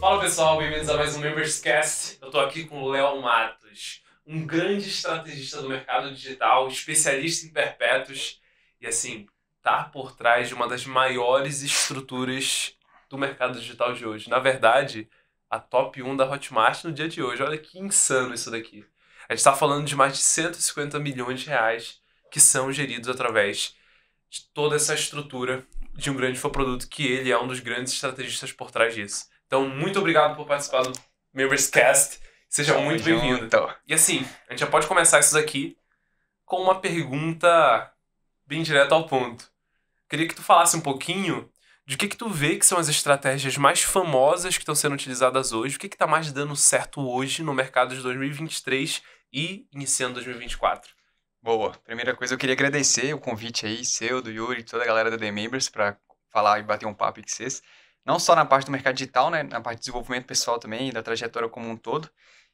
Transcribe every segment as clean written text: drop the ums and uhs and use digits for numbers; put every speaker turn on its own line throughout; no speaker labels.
Fala pessoal, bem-vindos a mais um Memberscast. Eu tô aqui com o Léo Matos, um grande estrategista do mercado digital, especialista em perpétuos e assim, tá por trás de uma das maiores estruturas do mercado digital de hoje. Na verdade, a top 1 da Hotmart no dia de hoje. Olha que insano isso daqui. A gente tá falando de mais de 150 milhões de reais que são geridos através de toda essa estrutura de um grande infoproduto, que ele é um dos grandes estrategistas por trás disso. Então, muito obrigado por participar do Memberscast. Seja muito bem-vindo. E assim, a gente já pode começar isso daqui com uma pergunta bem direta ao ponto. Queria que tu falasse um pouquinho de o que tu vê que são as estratégias mais famosas que estão sendo utilizadas hoje, o que tá mais dando certo hoje no mercado de 2023 e iniciando 2024.
Boa. Primeira coisa, eu queria agradecer o convite aí, seu, do Yuri, toda a galera da The Members, para falar e bater um papo com vocês. Não só na parte do mercado digital, né? Na parte de desenvolvimento pessoal também, da trajetória como um todo.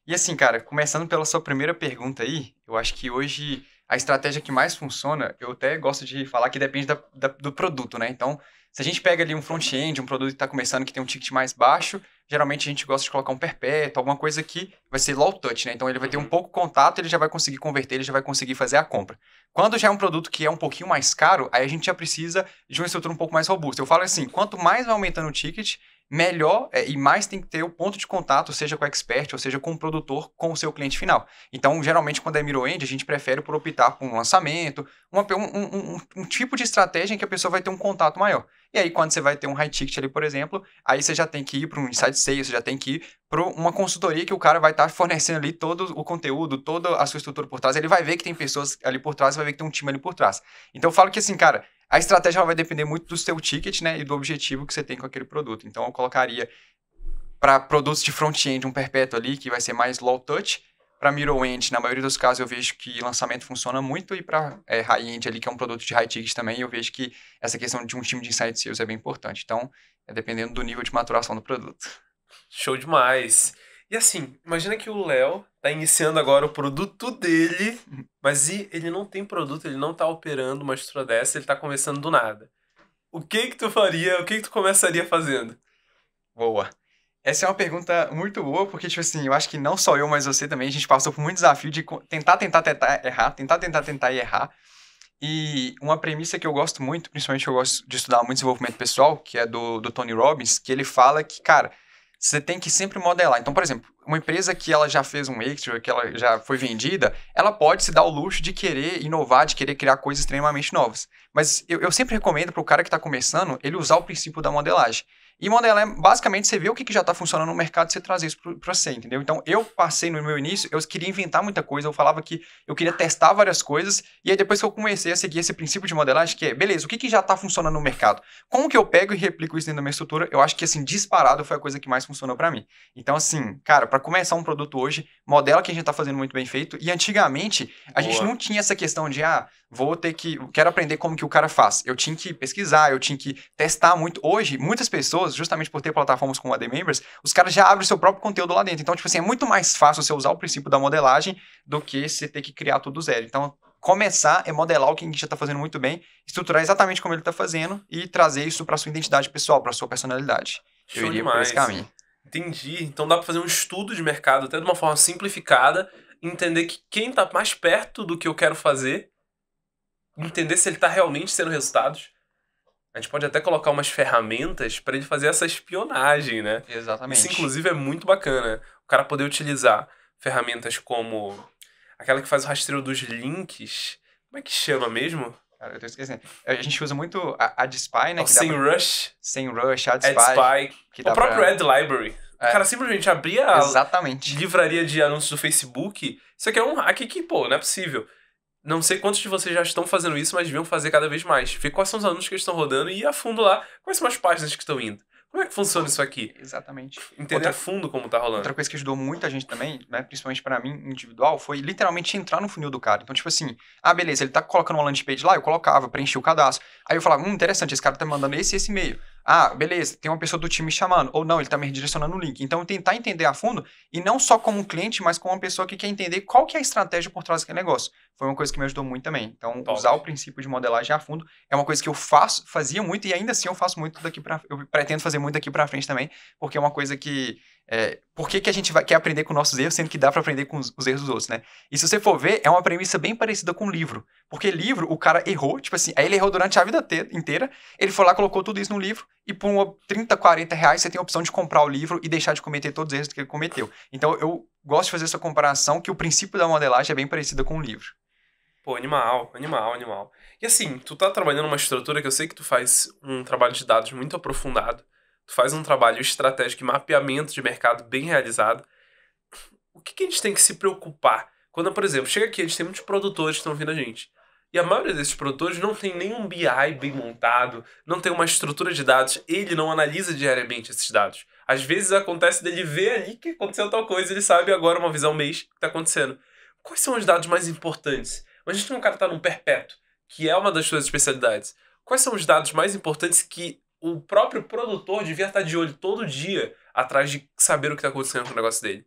E assim, cara, começando pela sua primeira pergunta aí, eu acho que hoje a estratégia que mais funciona, eu até gosto de falar que depende do produto, né? Então, se a gente pega ali um front-end, um produto que está começando que tem um ticket mais baixo, geralmente a gente gosta de colocar um perpétuo, alguma coisa que vai ser low touch, né? Então ele vai ter um pouco contato, ele já vai conseguir converter, ele já vai conseguir fazer a compra. Quando já é um produto que é um pouquinho mais caro, aí a gente já precisa de uma estrutura um pouco mais robusta. Eu falo assim, quanto mais vai aumentando o ticket, melhor e mais tem que ter o ponto de contato, seja com o expert, ou seja com o produtor, com o seu cliente final. Então, geralmente, quando é middle-end, a gente prefere por optar por um lançamento, um tipo de estratégia em que a pessoa vai ter um contato maior. E aí, quando você vai ter um high ticket ali, por exemplo, aí você já tem que ir para um inside sales, você já tem que ir para uma consultoria que o cara vai estar fornecendo ali todo o conteúdo, toda a sua estrutura por trás. Ele vai ver que tem pessoas ali por trás, vai ver que tem um time ali por trás. Então, eu falo que assim, cara, a estratégia ela vai depender muito do seu ticket, né, e do objetivo que você tem com aquele produto. Então, eu colocaria para produtos de front-end um perpétuo ali, que vai ser mais low touch. Para middle-end, na maioria dos casos, eu vejo que lançamento funciona muito. E para high-end ali, que é um produto de high ticket também, eu vejo que essa questão de um time de inside sales é bem importante. Então, é dependendo do nível de maturação do produto.
Show demais. E assim, imagina que o Léo tá iniciando agora o produto dele, mas ele não tem produto, ele não tá operando uma estrutura dessa, ele tá começando do nada. O que tu faria, o que tu começaria fazendo?
Boa. Essa é uma pergunta muito boa, porque, tipo assim, eu acho que não só eu, mas você também, a gente passou por muito desafio de tentar errar, tentar e errar. E uma premissa que eu gosto muito, principalmente eu gosto de estudar muito desenvolvimento pessoal, que é do Tony Robbins, que ele fala que, cara, você tem que sempre modelar. Então, por exemplo, uma empresa que ela já fez um exit, que ela já foi vendida, ela pode se dar o luxo de querer inovar, de querer criar coisas extremamente novas. Mas eu sempre recomendo para o cara que está começando, ele usar o princípio da modelagem. E modelar é basicamente você vê o que já está funcionando no mercado e você trazer isso para você, entendeu? Então, eu passei no meu início, eu queria inventar muita coisa, eu falava que eu queria testar várias coisas, e aí depois que eu comecei a seguir esse princípio de modelagem, que é, beleza, o que já está funcionando no mercado? Como que eu pego e replico isso dentro da minha estrutura? Eu acho que, assim, disparado foi a coisa que mais funcionou para mim. Então, assim, cara, para começar um produto hoje, modela que a gente está fazendo muito bem feito, e antigamente, a gente não tinha essa questão de, quero aprender como que o cara faz. Eu tinha que pesquisar, eu tinha que testar muito. Hoje, muitas pessoas, justamente por ter plataformas como a The Members, os caras já abrem o seu próprio conteúdo lá dentro. Então, tipo assim, é muito mais fácil você usar o princípio da modelagem do que você ter que criar tudo do zero. Então, começar é modelar o que a gente já está fazendo muito bem, estruturar exatamente como ele está fazendo e trazer isso para sua identidade pessoal, para sua personalidade.
Show demais. Por esse caminho. Entendi. Então, dá para fazer um estudo de mercado até de uma forma simplificada, entender que quem está mais perto do que eu quero fazer, entender se ele está realmente tendo resultados. A gente pode até colocar umas ferramentas para ele fazer essa espionagem, né?
Exatamente.
Isso, inclusive, é muito bacana. O cara poder utilizar ferramentas como aquela que faz o rastreio dos links. Como é que chama mesmo?
Cara, eu tô esquecendo. A gente usa muito a AdSpy, né?
O SEMrush.
SEMrush, AdSpy.
O próprio Ad Library. O cara simplesmente abria a livraria de anúncios do Facebook. Isso aqui é um hack que, pô, não é possível. Não sei quantos de vocês já estão fazendo isso, mas deviam fazer cada vez mais. Ver quais são os anúncios que eles estão rodando e ir a fundo lá. Quais são as páginas que estão indo? Como é que funciona isso aqui?
Exatamente.
Entender a fundo como tá rolando.
Outra coisa que ajudou muita gente também, né, principalmente pra mim, individual, foi literalmente entrar no funil do cara. Então, tipo assim, beleza, ele tá colocando uma landing page lá, eu colocava, preenchi o cadastro. Aí eu falava, interessante, esse cara tá mandando esse e esse e-mail. Ah, beleza, tem uma pessoa do time me chamando. Ou não, ele tá me redirecionando no link. Então, tentar entender a fundo, e não só como um cliente, mas como uma pessoa que quer entender qual que é a estratégia por trás daquele negócio. Foi uma coisa que me ajudou muito também. Então,
Top.
usar o princípio de modelagem a fundo é uma coisa que eu fazia muito, e ainda assim eu faço muito daqui pra... Eu pretendo fazer muito daqui pra frente também, porque é uma coisa que... por que a gente quer aprender com nossos erros, sendo que dá pra aprender com os erros dos outros, né? E se você for ver, é uma premissa bem parecida com livro. Porque livro, o cara errou, tipo assim, aí ele errou durante a vida inteira, ele foi lá, colocou tudo isso no livro, e por 30, 40 reais você tem a opção de comprar o livro e deixar de cometer todos os erros que ele cometeu. Então eu gosto de fazer essa comparação, que o princípio da modelagem é bem parecida com o livro.
Pô, animal. E assim, tu tá trabalhando numa estrutura que eu sei que tu faz um trabalho de dados muito aprofundado, tu faz um trabalho estratégico e mapeamento de mercado bem realizado. O que a gente tem que se preocupar? Quando, por exemplo, chega aqui, a gente tem muitos produtores que estão ouvindo a gente. E a maioria desses produtores não tem nenhum BI bem montado, não tem uma estrutura de dados, ele não analisa diariamente esses dados. Às vezes acontece dele ver ali que aconteceu tal coisa, ele sabe agora uma visão mês que está acontecendo. Quais são os dados mais importantes? Imagina que um cara está num perpétuo, que é uma das suas especialidades. Quais são os dados mais importantes que o próprio produtor devia estar de olho todo dia atrás de saber o que está acontecendo com o negócio dele?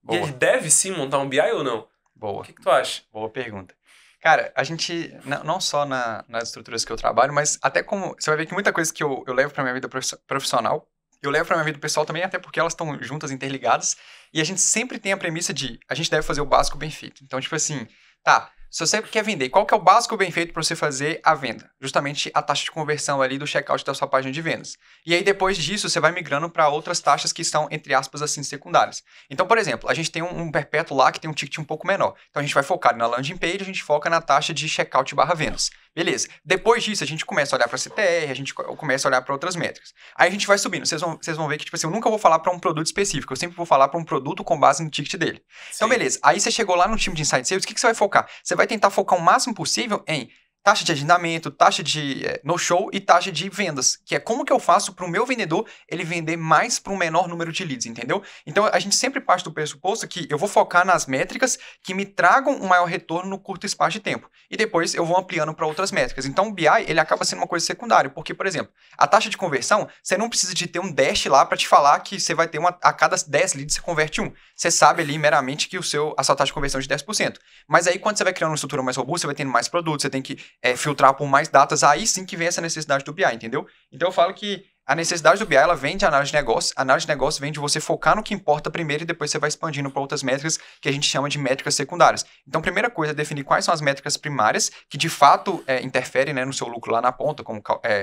Boa.
E ele deve sim montar um BI ou não?
Boa.
O que tu acha?
Boa pergunta. Cara, a gente, não só nas estruturas que eu trabalho, mas até como... Você vai ver que muita coisa que eu levo pra minha vida profissional, eu levo pra minha vida pessoal também, até porque elas estão juntas, interligadas, e a gente sempre tem a premissa de a gente deve fazer o básico bem feito. Então, tipo assim, tá, se você quer vender, qual que é o básico bem feito para você fazer a venda? Justamente a taxa de conversão ali do checkout da sua página de vendas. E aí, depois disso, você vai migrando para outras taxas que são, entre aspas, assim, secundárias. Então, por exemplo, a gente tem um perpétuo lá que tem um ticket um pouco menor. Então, a gente vai focar na landing page, a gente foca na taxa de checkout barra vendas. Beleza. Depois disso, a gente começa a olhar para CTR, a gente começa a olhar para outras métricas. Aí a gente vai subindo. Vocês vão ver que, tipo assim, eu nunca vou falar para um produto específico, eu sempre vou falar para um produto com base no ticket dele.
Sim.
Então, beleza. Aí você chegou lá no time de Insight Sales, o que você vai focar? Você vai tentar focar o máximo possível em taxa de agendamento, taxa de no-show e taxa de vendas, que é como que eu faço para o meu vendedor ele vender mais para um menor número de leads, entendeu? Então, a gente sempre parte do pressuposto que eu vou focar nas métricas que me tragam um maior retorno no curto espaço de tempo. E depois eu vou ampliando para outras métricas. Então, o BI, ele acaba sendo uma coisa secundária, porque, por exemplo, a taxa de conversão, você não precisa de ter um dash lá para te falar que você vai ter a cada 10 leads você converte um. Você sabe ali meramente que a sua taxa de conversão é de 10%. Mas aí, quando você vai criando uma estrutura mais robusta, você vai tendo mais produtos, você tem que filtrar por mais datas, aí sim que vem essa necessidade do BI, entendeu? Então eu falo que a necessidade do BI, ela vem de análise de negócio, a análise de negócio vem de você focar no que importa primeiro e depois você vai expandindo para outras métricas que a gente chama de métricas secundárias. Então, a primeira coisa é definir quais são as métricas primárias que de fato interferem, né, no seu lucro lá na ponta, como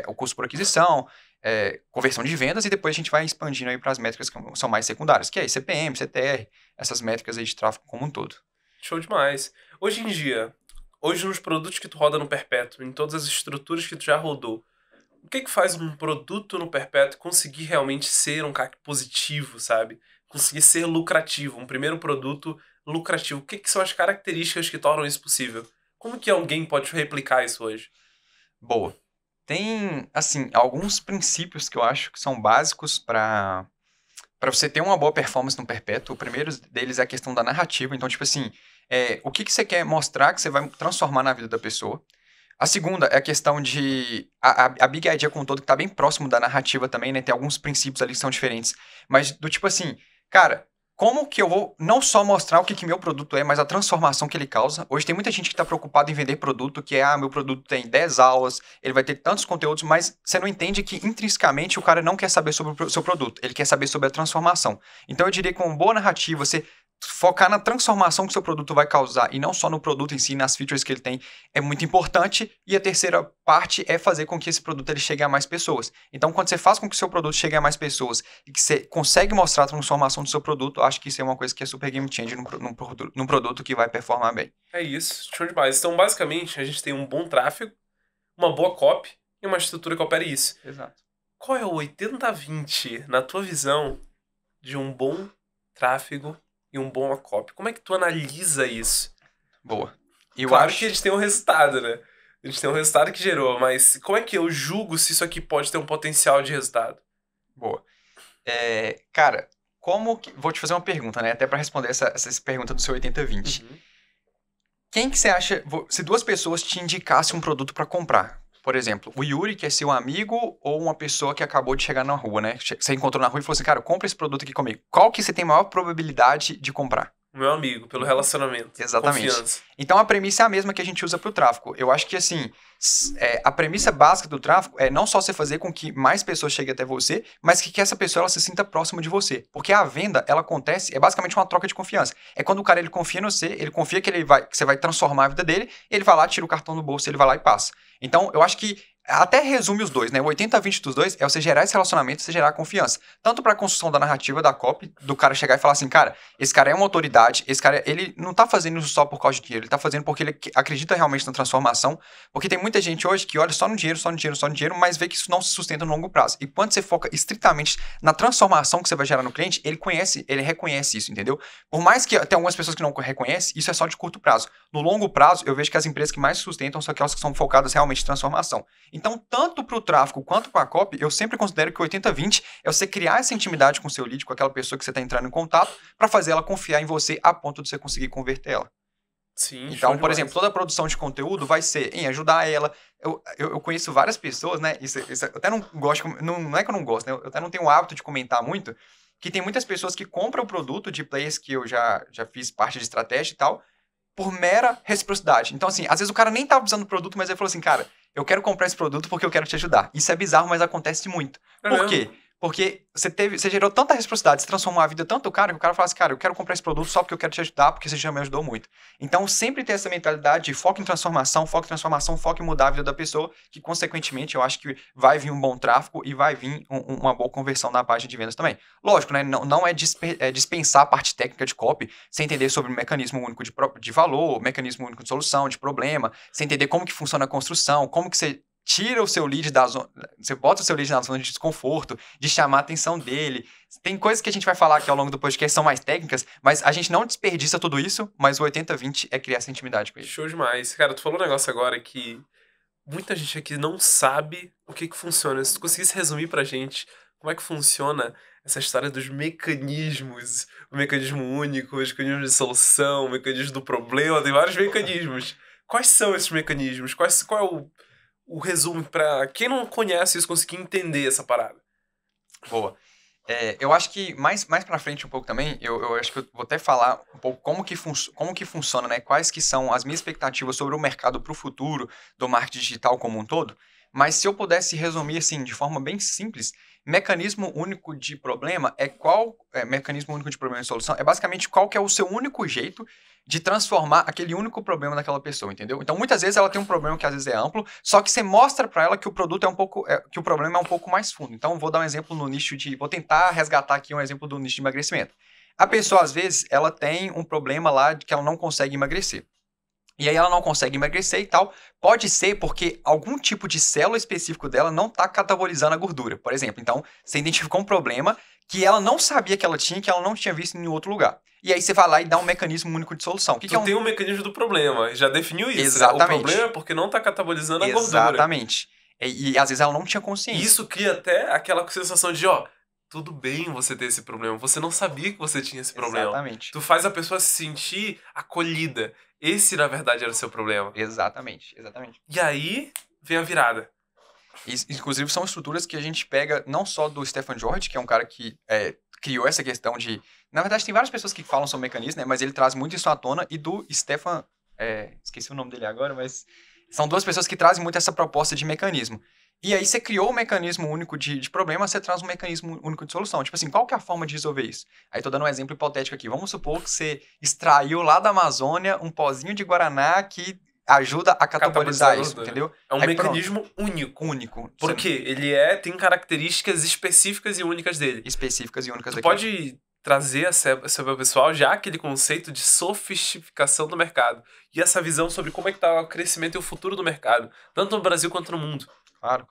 o custo por aquisição, conversão de vendas, e depois a gente vai expandindo aí para as métricas que são mais secundárias, que é CPM, CTR, essas métricas aí de tráfego como um todo.
Show demais. Hoje em dia, nos produtos que tu roda no Perpétuo, em todas as estruturas que tu já rodou, o que faz um produto no Perpétuo conseguir realmente ser um CAC positivo, sabe? Conseguir ser lucrativo, um primeiro produto lucrativo. O que são as características que tornam isso possível? Como que alguém pode replicar isso hoje?
Boa. Tem, assim, alguns princípios que eu acho que são básicos para você ter uma boa performance no Perpétuo. O primeiro deles é a questão da narrativa. Então, tipo assim, o que você quer mostrar que você vai transformar na vida da pessoa. A segunda é a questão de... A Big Idea como um todo, que tá bem próximo da narrativa também, né? Tem alguns princípios ali que são diferentes. Mas do tipo assim, cara, como que eu vou não só mostrar o que meu produto é, mas a transformação que ele causa? Hoje tem muita gente que tá preocupada em vender produto, que meu produto tem 10 aulas, ele vai ter tantos conteúdos, mas você não entende que intrinsecamente o cara não quer saber sobre o seu produto, ele quer saber sobre a transformação. Então eu diria que com uma boa narrativa, você focar na transformação que o seu produto vai causar e não só no produto em si, nas features que ele tem, é muito importante. E a terceira parte é fazer com que esse produto ele chegue a mais pessoas. Então, quando você faz com que o seu produto chegue a mais pessoas e que você consegue mostrar a transformação do seu produto, acho que isso é uma coisa que é super game changer num produto que vai performar bem.
É isso, show demais. Então, basicamente, a gente tem um bom tráfego, uma boa copy e uma estrutura que opere isso.
Exato.
Qual é o 80-20, na tua visão, de um bom tráfego e um bom copy? Como é que tu analisa isso?
Boa.
Claro que a gente tem um resultado, né? A gente tem um resultado que gerou, mas como é que eu julgo se isso aqui pode ter um potencial de resultado?
Boa. Cara, vou te fazer uma pergunta, né? Até para responder essa pergunta do seu 80-20. Quem que você acha... Se duas pessoas te indicassem um produto para comprar, Por exemplo, o Yuri quer ser um amigo ou uma pessoa que acabou de chegar na rua, né? Você encontrou na rua e falou assim, cara, compra esse produto aqui comigo. Qual que você tem maior probabilidade de comprar?
Meu amigo, pelo relacionamento.
Exatamente.
Confiança.
Então a premissa é a mesma que a gente usa para o tráfego. Eu acho que assim, a premissa básica do tráfego é não só você fazer com que mais pessoas cheguem até você, mas que essa pessoa ela se sinta próxima de você. Porque a venda, ela acontece, é basicamente uma troca de confiança. É quando o cara ele confia em você, ele confia que que você vai transformar a vida dele, ele vai lá, tira o cartão do bolso, ele vai lá e passa. Então eu acho que até resume os dois, né? O 80-20 dos dois é você gerar esse relacionamento, você gerar confiança. Tanto para a construção da narrativa, da copy, do cara chegar e falar assim, cara, esse cara é uma autoridade, esse cara, ele não tá fazendo isso só por causa de dinheiro, ele tá fazendo porque ele acredita realmente na transformação. Porque tem muita gente hoje que olha só no dinheiro, só no dinheiro, só no dinheiro, mas vê que isso não se sustenta no longo prazo. E quando você foca estritamente na transformação que você vai gerar no cliente, ele reconhece isso, entendeu? Por mais que tem algumas pessoas que não reconhecem, isso é só de curto prazo. No longo prazo, eu vejo que as empresas que mais se sustentam são aquelas que são focadas realmente em transformação. Então, tanto para o tráfego quanto para a copy, eu sempre considero que o 80-20 é você criar essa intimidade com o seu lead, com aquela pessoa que você está entrando em contato, para fazer ela confiar em você a ponto de você conseguir converter ela.
Sim,
então, por exemplo, toda a produção de conteúdo vai ser em ajudar ela. Eu conheço várias pessoas, né? Isso eu até não gosto, não é que eu não gosto, né? Eu até não tenho o hábito de comentar muito, que tem muitas pessoas que compram o produto de players que eu já fiz parte de estratégia e tal, por mera reciprocidade. Então, assim, às vezes o cara nem tava usando o produto, mas ele falou assim, cara, eu quero comprar esse produto porque eu quero te ajudar. Isso é bizarro, mas acontece muito. Por quê? Porque você gerou tanta reciprocidade, você transformou a vida tanto do cara, que o cara fala assim, cara, eu quero comprar esse produto só porque eu quero te ajudar, porque você já me ajudou muito. Então, sempre ter essa mentalidade de foco em transformação, foco em mudar a vida da pessoa, que, consequentemente, eu acho que vai vir um bom tráfego e vai vir uma boa conversão na página de vendas também. Lógico, né? Não é dispensar a parte técnica de copy, sem entender sobre o mecanismo único de valor, mecanismo único de solução, de problema, sem entender como que funciona a construção, como que você tira o seu lead da zona, você bota o seu lead na zona de desconforto, de chamar a atenção dele. Tem coisas que a gente vai falar aqui ao longo do podcast que são mais técnicas, mas a gente não desperdiça tudo isso, mas o 80-20 é criar essa intimidade com ele.
Show demais. Cara, tu falou um negócio agora que muita gente aqui não sabe o que funciona. Se tu conseguisse resumir pra gente como é que funciona essa história dos mecanismos, o mecanismo único, os mecanismos de solução, o mecanismo do problema, tem vários mecanismos. Quais são esses mecanismos? Qual é o resumo pra quem não conhece isso conseguir entender essa parada?
Boa. Eu acho que mais pra frente um pouco também, eu acho que eu vou até falar um pouco como que funciona, né? Quais que são as minhas expectativas sobre o mercado pro futuro do marketing digital como um todo. Mas se eu pudesse resumir assim, de forma bem simples, mecanismo único de problema mecanismo único de problema e solução é basicamente qual que é o seu único jeito de transformar aquele único problema daquela pessoa, entendeu? Então, muitas vezes ela tem um problema que às vezes é amplo, só que você mostra para ela que o produto que o problema é um pouco mais fundo. Então, vou dar um exemplo no nicho vou tentar resgatar aqui um exemplo do nicho de emagrecimento. A pessoa, às vezes, ela tem um problema lá de que ela não consegue emagrecer. E aí ela não consegue emagrecer e tal. Pode ser porque algum tipo de célula específico dela não está catabolizando a gordura, por exemplo. Então, você identificou um problema que ela não sabia que ela tinha, que ela não tinha visto em outro lugar. E aí você vai lá e dá um mecanismo único de solução.
Tu tem um mecanismo do problema, já definiu isso.
Exatamente.
Né? O problema é porque não está catabolizando a gordura.
Exatamente. E às vezes ela não tinha consciência.
E isso cria até aquela sensação de, tudo bem você ter esse problema. Você não sabia que você tinha esse problema.
Exatamente.
Tu faz a pessoa se sentir acolhida. Esse, na verdade, era o seu problema.
Exatamente.
E aí, vem a virada.
Inclusive, são estruturas que a gente pega não só do Stefan George, que é um cara que criou essa questão de... Na verdade, tem várias pessoas que falam sobre mecanismo, né? Mas ele traz muito isso à tona. E do Stefan... esqueci o nome dele agora, mas... São duas pessoas que trazem muito essa proposta de mecanismo. E aí você criou um mecanismo único de problema, você traz um mecanismo único de solução. Tipo assim, qual que é a forma de resolver isso? Aí tô dando um exemplo hipotético aqui. Vamos supor que você extraiu lá da Amazônia um pozinho de guaraná que ajuda a catabolizar isso, entendeu?
É um mecanismo único.
Único.
Por quê? Ele tem características específicas e únicas dele.
Específicas e únicas
dele. Tu pode trazer sobre o pessoal já aquele conceito de sofisticação do mercado. E essa visão sobre como é que tá o crescimento e o futuro do mercado. Tanto no Brasil quanto no mundo.
Claro.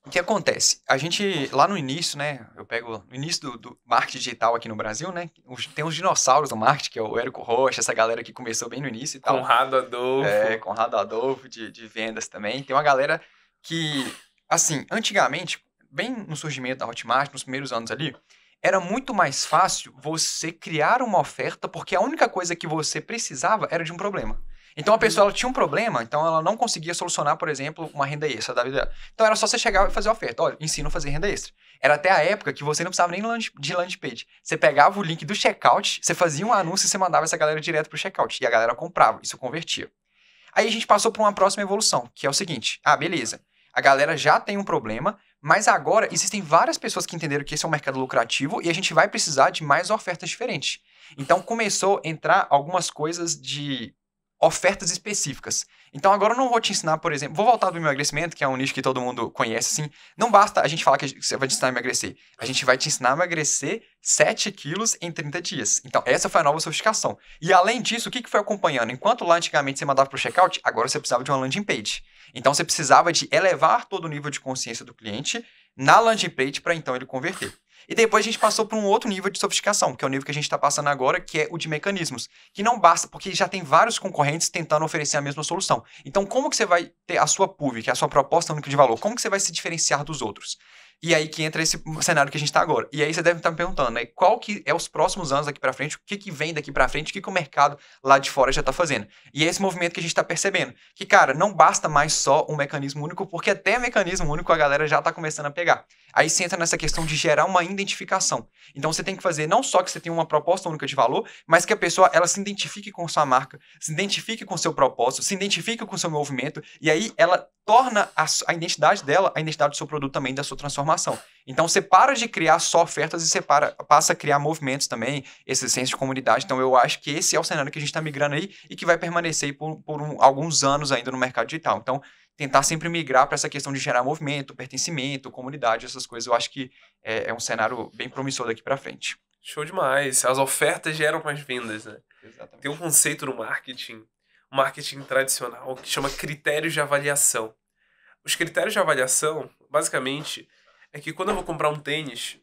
O que acontece? A gente, lá no início, né? Eu pego no início do marketing digital aqui no Brasil, né? Tem uns dinossauros do marketing, que é o Érico Rocha, essa galera que começou bem no início e tal.
Conrado Adolfo.
Conrado Adolfo, de vendas também. Tem uma galera que, assim, antigamente, bem no surgimento da Hotmart, nos primeiros anos ali, era muito mais fácil você criar uma oferta, porque a única coisa que você precisava era de um problema. Então a pessoa ela tinha um problema, então ela não conseguia solucionar, por exemplo, uma renda extra da vida dela. Então era só você chegar e fazer a oferta. Olha, ensino a fazer renda extra. Era até a época que você não precisava nem de landing page. Você pegava o link do checkout, você fazia um anúncio e você mandava essa galera direto pro checkout. E a galera comprava, isso convertia. Aí a gente passou por uma próxima evolução, que é o seguinte. Ah, beleza. A galera já tem um problema, mas agora existem várias pessoas que entenderam que esse é um mercado lucrativo e a gente vai precisar de mais ofertas diferentes. Então começou a entrar algumas coisas de ofertas específicas. Então agora eu não vou te ensinar, por exemplo, vou voltar do emagrecimento, que é um nicho que todo mundo conhece, assim. Não basta a gente falar que você vai te ensinar a emagrecer. A gente vai te ensinar a emagrecer 7 quilos em 30 dias. Então essa foi a nova sofisticação. E além disso, o que foi acompanhando? Enquanto lá antigamente você mandava para o checkout, agora você precisava de uma landing page. Então você precisava de elevar todo o nível de consciência do cliente na landing page para então ele converter. E depois a gente passou para um outro nível de sofisticação, que é o nível que a gente está passando agora, que é o de mecanismos. Que não basta, porque já tem vários concorrentes tentando oferecer a mesma solução. Então, como que você vai ter a sua PUV, que é a sua proposta única de valor? Como que você vai se diferenciar dos outros? E aí que entra esse cenário que a gente está agora. E aí você deve estar me perguntando, né? Qual que é os próximos anos daqui para frente? O que vem daqui para frente? O que o mercado lá de fora já está fazendo? E é esse movimento que a gente está percebendo. Que, cara, não basta mais só um mecanismo único, porque até mecanismo único a galera já está começando a pegar. Aí você entra nessa questão de gerar uma identificação. Então você tem que fazer não só que você tenha uma proposta única de valor, mas que a pessoa ela se identifique com sua marca, se identifique com seu propósito, se identifique com seu movimento, e aí ela torna a identidade dela, a identidade do seu produto também, da sua transformação. Então você para de criar só ofertas e você passa a criar movimentos também, esse senso de comunidade. Então eu acho que esse é o cenário que a gente está migrando aí e que vai permanecer aí por alguns anos ainda no mercado digital. Então tentar sempre migrar para essa questão de gerar movimento, pertencimento, comunidade, essas coisas, eu acho que é um cenário bem promissor daqui para frente.
Show demais. As ofertas geram mais vendas, né?
Exatamente.
Tem um conceito no marketing tradicional, que chama critérios de avaliação. Os critérios de avaliação, basicamente, é que quando eu vou comprar um tênis,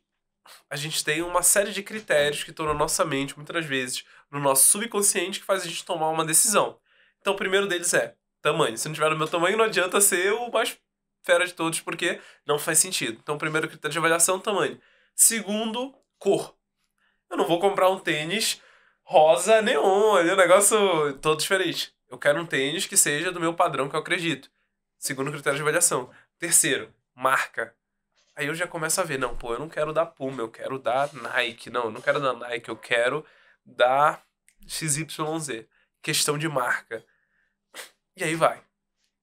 a gente tem uma série de critérios que estão na nossa mente, muitas vezes, no nosso subconsciente, que faz a gente tomar uma decisão. Então, o primeiro deles é tamanho. Se não tiver no meu tamanho, não adianta ser o mais fera de todos, porque não faz sentido. Então, o primeiro critério de avaliação, tamanho. Segundo, cor. Eu não vou comprar um tênis rosa neon, ali um negócio todo diferente. Eu quero um tênis que seja do meu padrão que eu acredito. Segundo critério de avaliação. Terceiro, marca. Aí eu já começo a ver, não, pô, eu não quero da Puma, eu quero da Nike. Não, eu não quero da Nike, eu quero da XYZ. Questão de marca. E aí vai.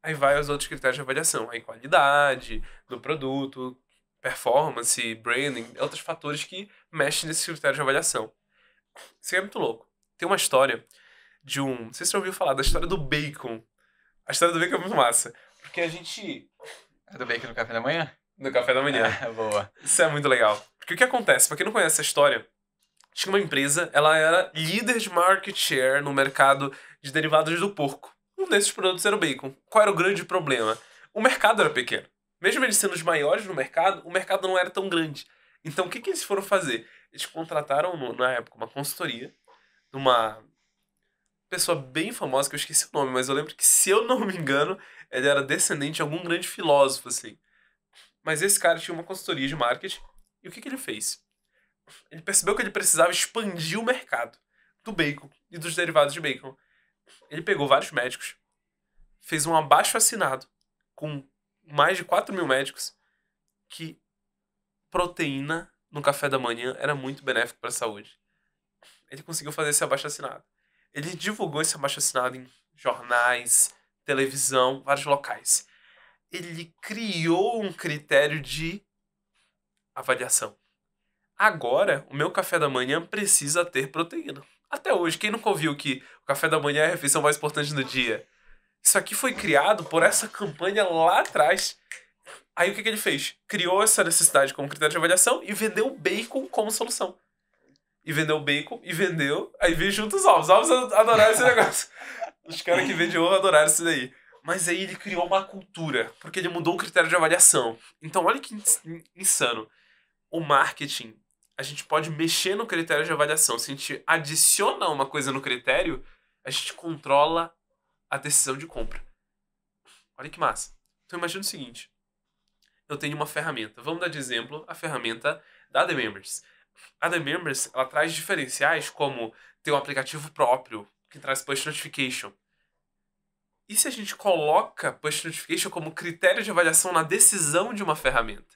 Aí vai os outros critérios de avaliação. Aí qualidade do produto, performance, branding, outros fatores que mexem nesse critério de avaliação. Isso é muito louco. Tem uma história de um... Não sei se você já ouviu falar da história do bacon. A história do bacon é muito massa. Porque a gente...
É do bacon no café da manhã?
No café da manhã.
Boa.
Isso é muito legal. Porque o que acontece? Pra quem não conhece essa história, tinha uma empresa, ela era líder de market share no mercado de derivados do porco. Um desses produtos era o bacon. Qual era o grande problema? O mercado era pequeno. Mesmo eles sendo os maiores no mercado, o mercado não era tão grande. Então, o que eles foram fazer? Eles contrataram, na época, uma consultoria de uma pessoa bem famosa, que eu esqueci o nome, mas eu lembro que, se eu não me engano, ele era descendente de algum grande filósofo, assim. Mas esse cara tinha uma consultoria de marketing, e o que ele fez? Ele percebeu que ele precisava expandir o mercado do bacon e dos derivados de bacon. Ele pegou vários médicos, fez um abaixo-assinado com mais de 4.000 médicos que proteína no café da manhã era muito benéfico para a saúde. Ele conseguiu fazer esse abaixo-assinado. Ele divulgou esse abaixo-assinado em jornais, televisão, vários locais. Ele criou um critério de avaliação. Agora, o meu café da manhã precisa ter proteína. Até hoje, quem nunca ouviu que o café da manhã é a refeição mais importante do dia? Isso aqui foi criado por essa campanha lá atrás. Aí o que ele fez? Criou essa necessidade como critério de avaliação e vendeu o bacon como solução. E vendeu o bacon e vendeu. Aí veio junto os ovos. Os ovos adoraram esse negócio. Os caras que vendem ovo adoraram isso daí. Mas aí ele criou uma cultura, porque ele mudou o critério de avaliação. Então olha que insano. O marketing, a gente pode mexer no critério de avaliação. Se a gente adiciona uma coisa no critério, a gente controla a decisão de compra. Olha que massa. Então imagina o seguinte. Eu tenho uma ferramenta. Vamos dar de exemplo a ferramenta da The Members. A The Members, ela traz diferenciais como ter um aplicativo próprio, que traz push notification. E se a gente coloca push notification como critério de avaliação na decisão de uma ferramenta?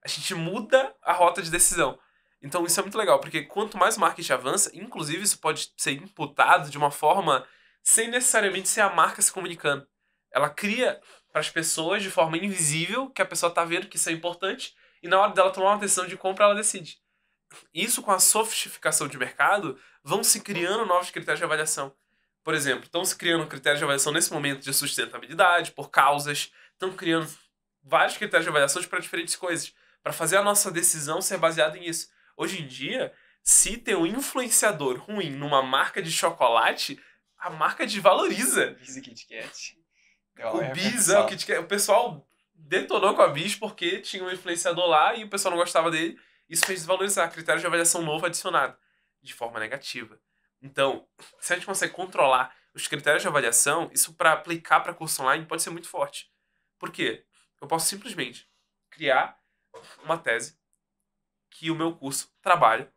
A gente muda a rota de decisão. Então isso é muito legal, porque quanto mais o marketing avança, inclusive isso pode ser imputado de uma forma sem necessariamente ser a marca se comunicando. Ela cria para as pessoas de forma invisível que a pessoa está vendo que isso é importante e na hora dela tomar uma decisão de compra, ela decide. Isso com a sofisticação de mercado, vão se criando novos critérios de avaliação. Por exemplo, estão se criando critérios de avaliação nesse momento de sustentabilidade, por causas, estão criando vários critérios de avaliação para diferentes coisas, para fazer a nossa decisão ser baseada nisso. Hoje em dia, se tem um influenciador ruim numa marca de chocolate, a marca desvaloriza.
Bis e Kit Kat.
O Bis, o pessoal detonou com a Bis porque tinha um influenciador lá e o pessoal não gostava dele. Isso fez desvalorizar. Critério de avaliação novo adicionado, de forma negativa. Então, se a gente consegue controlar os critérios de avaliação, isso para aplicar para curso online pode ser muito forte. Por quê? Eu posso simplesmente criar uma tese que o meu curso trabalha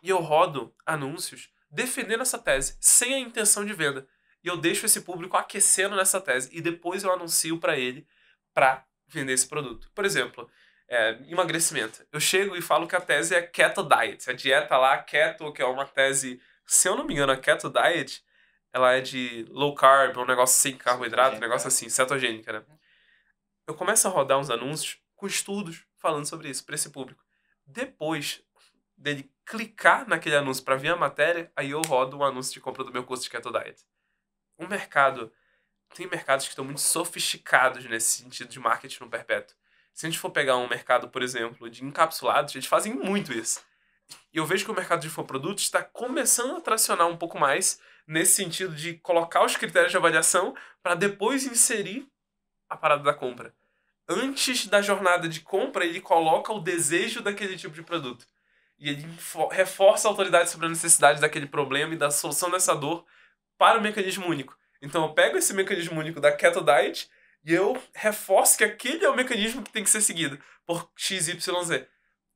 e eu rodo anúncios defendendo essa tese sem a intenção de venda. E eu deixo esse público aquecendo nessa tese e depois eu anuncio para ele para vender esse produto. Por exemplo, emagrecimento. Eu chego e falo que a tese é Keto Diet. A dieta lá, Keto, que é uma tese, se eu não me engano, a Keto Diet, ela é de low carb, um negócio sem carboidrato, um negócio assim, cetogênica, né? Eu começo a rodar uns anúncios com estudos falando sobre isso para esse público. Depois dele clicar naquele anúncio para ver a matéria, aí eu rodo um anúncio de compra do meu curso de Keto Diet. Tem mercados que estão muito sofisticados nesse sentido de marketing no perpétuo. Se a gente for pegar um mercado, por exemplo, de encapsulados, eles fazem muito isso. E eu vejo que o mercado de infoprodutos está começando a tracionar um pouco mais nesse sentido de colocar os critérios de avaliação para depois inserir a parada da compra. Antes da jornada de compra, ele coloca o desejo daquele tipo de produto. E ele reforça a autoridade sobre a necessidade daquele problema e da solução dessa dor para o mecanismo único. Então eu pego esse mecanismo único da Keto Diet e eu reforço que aquele é o mecanismo que tem que ser seguido por XYZ,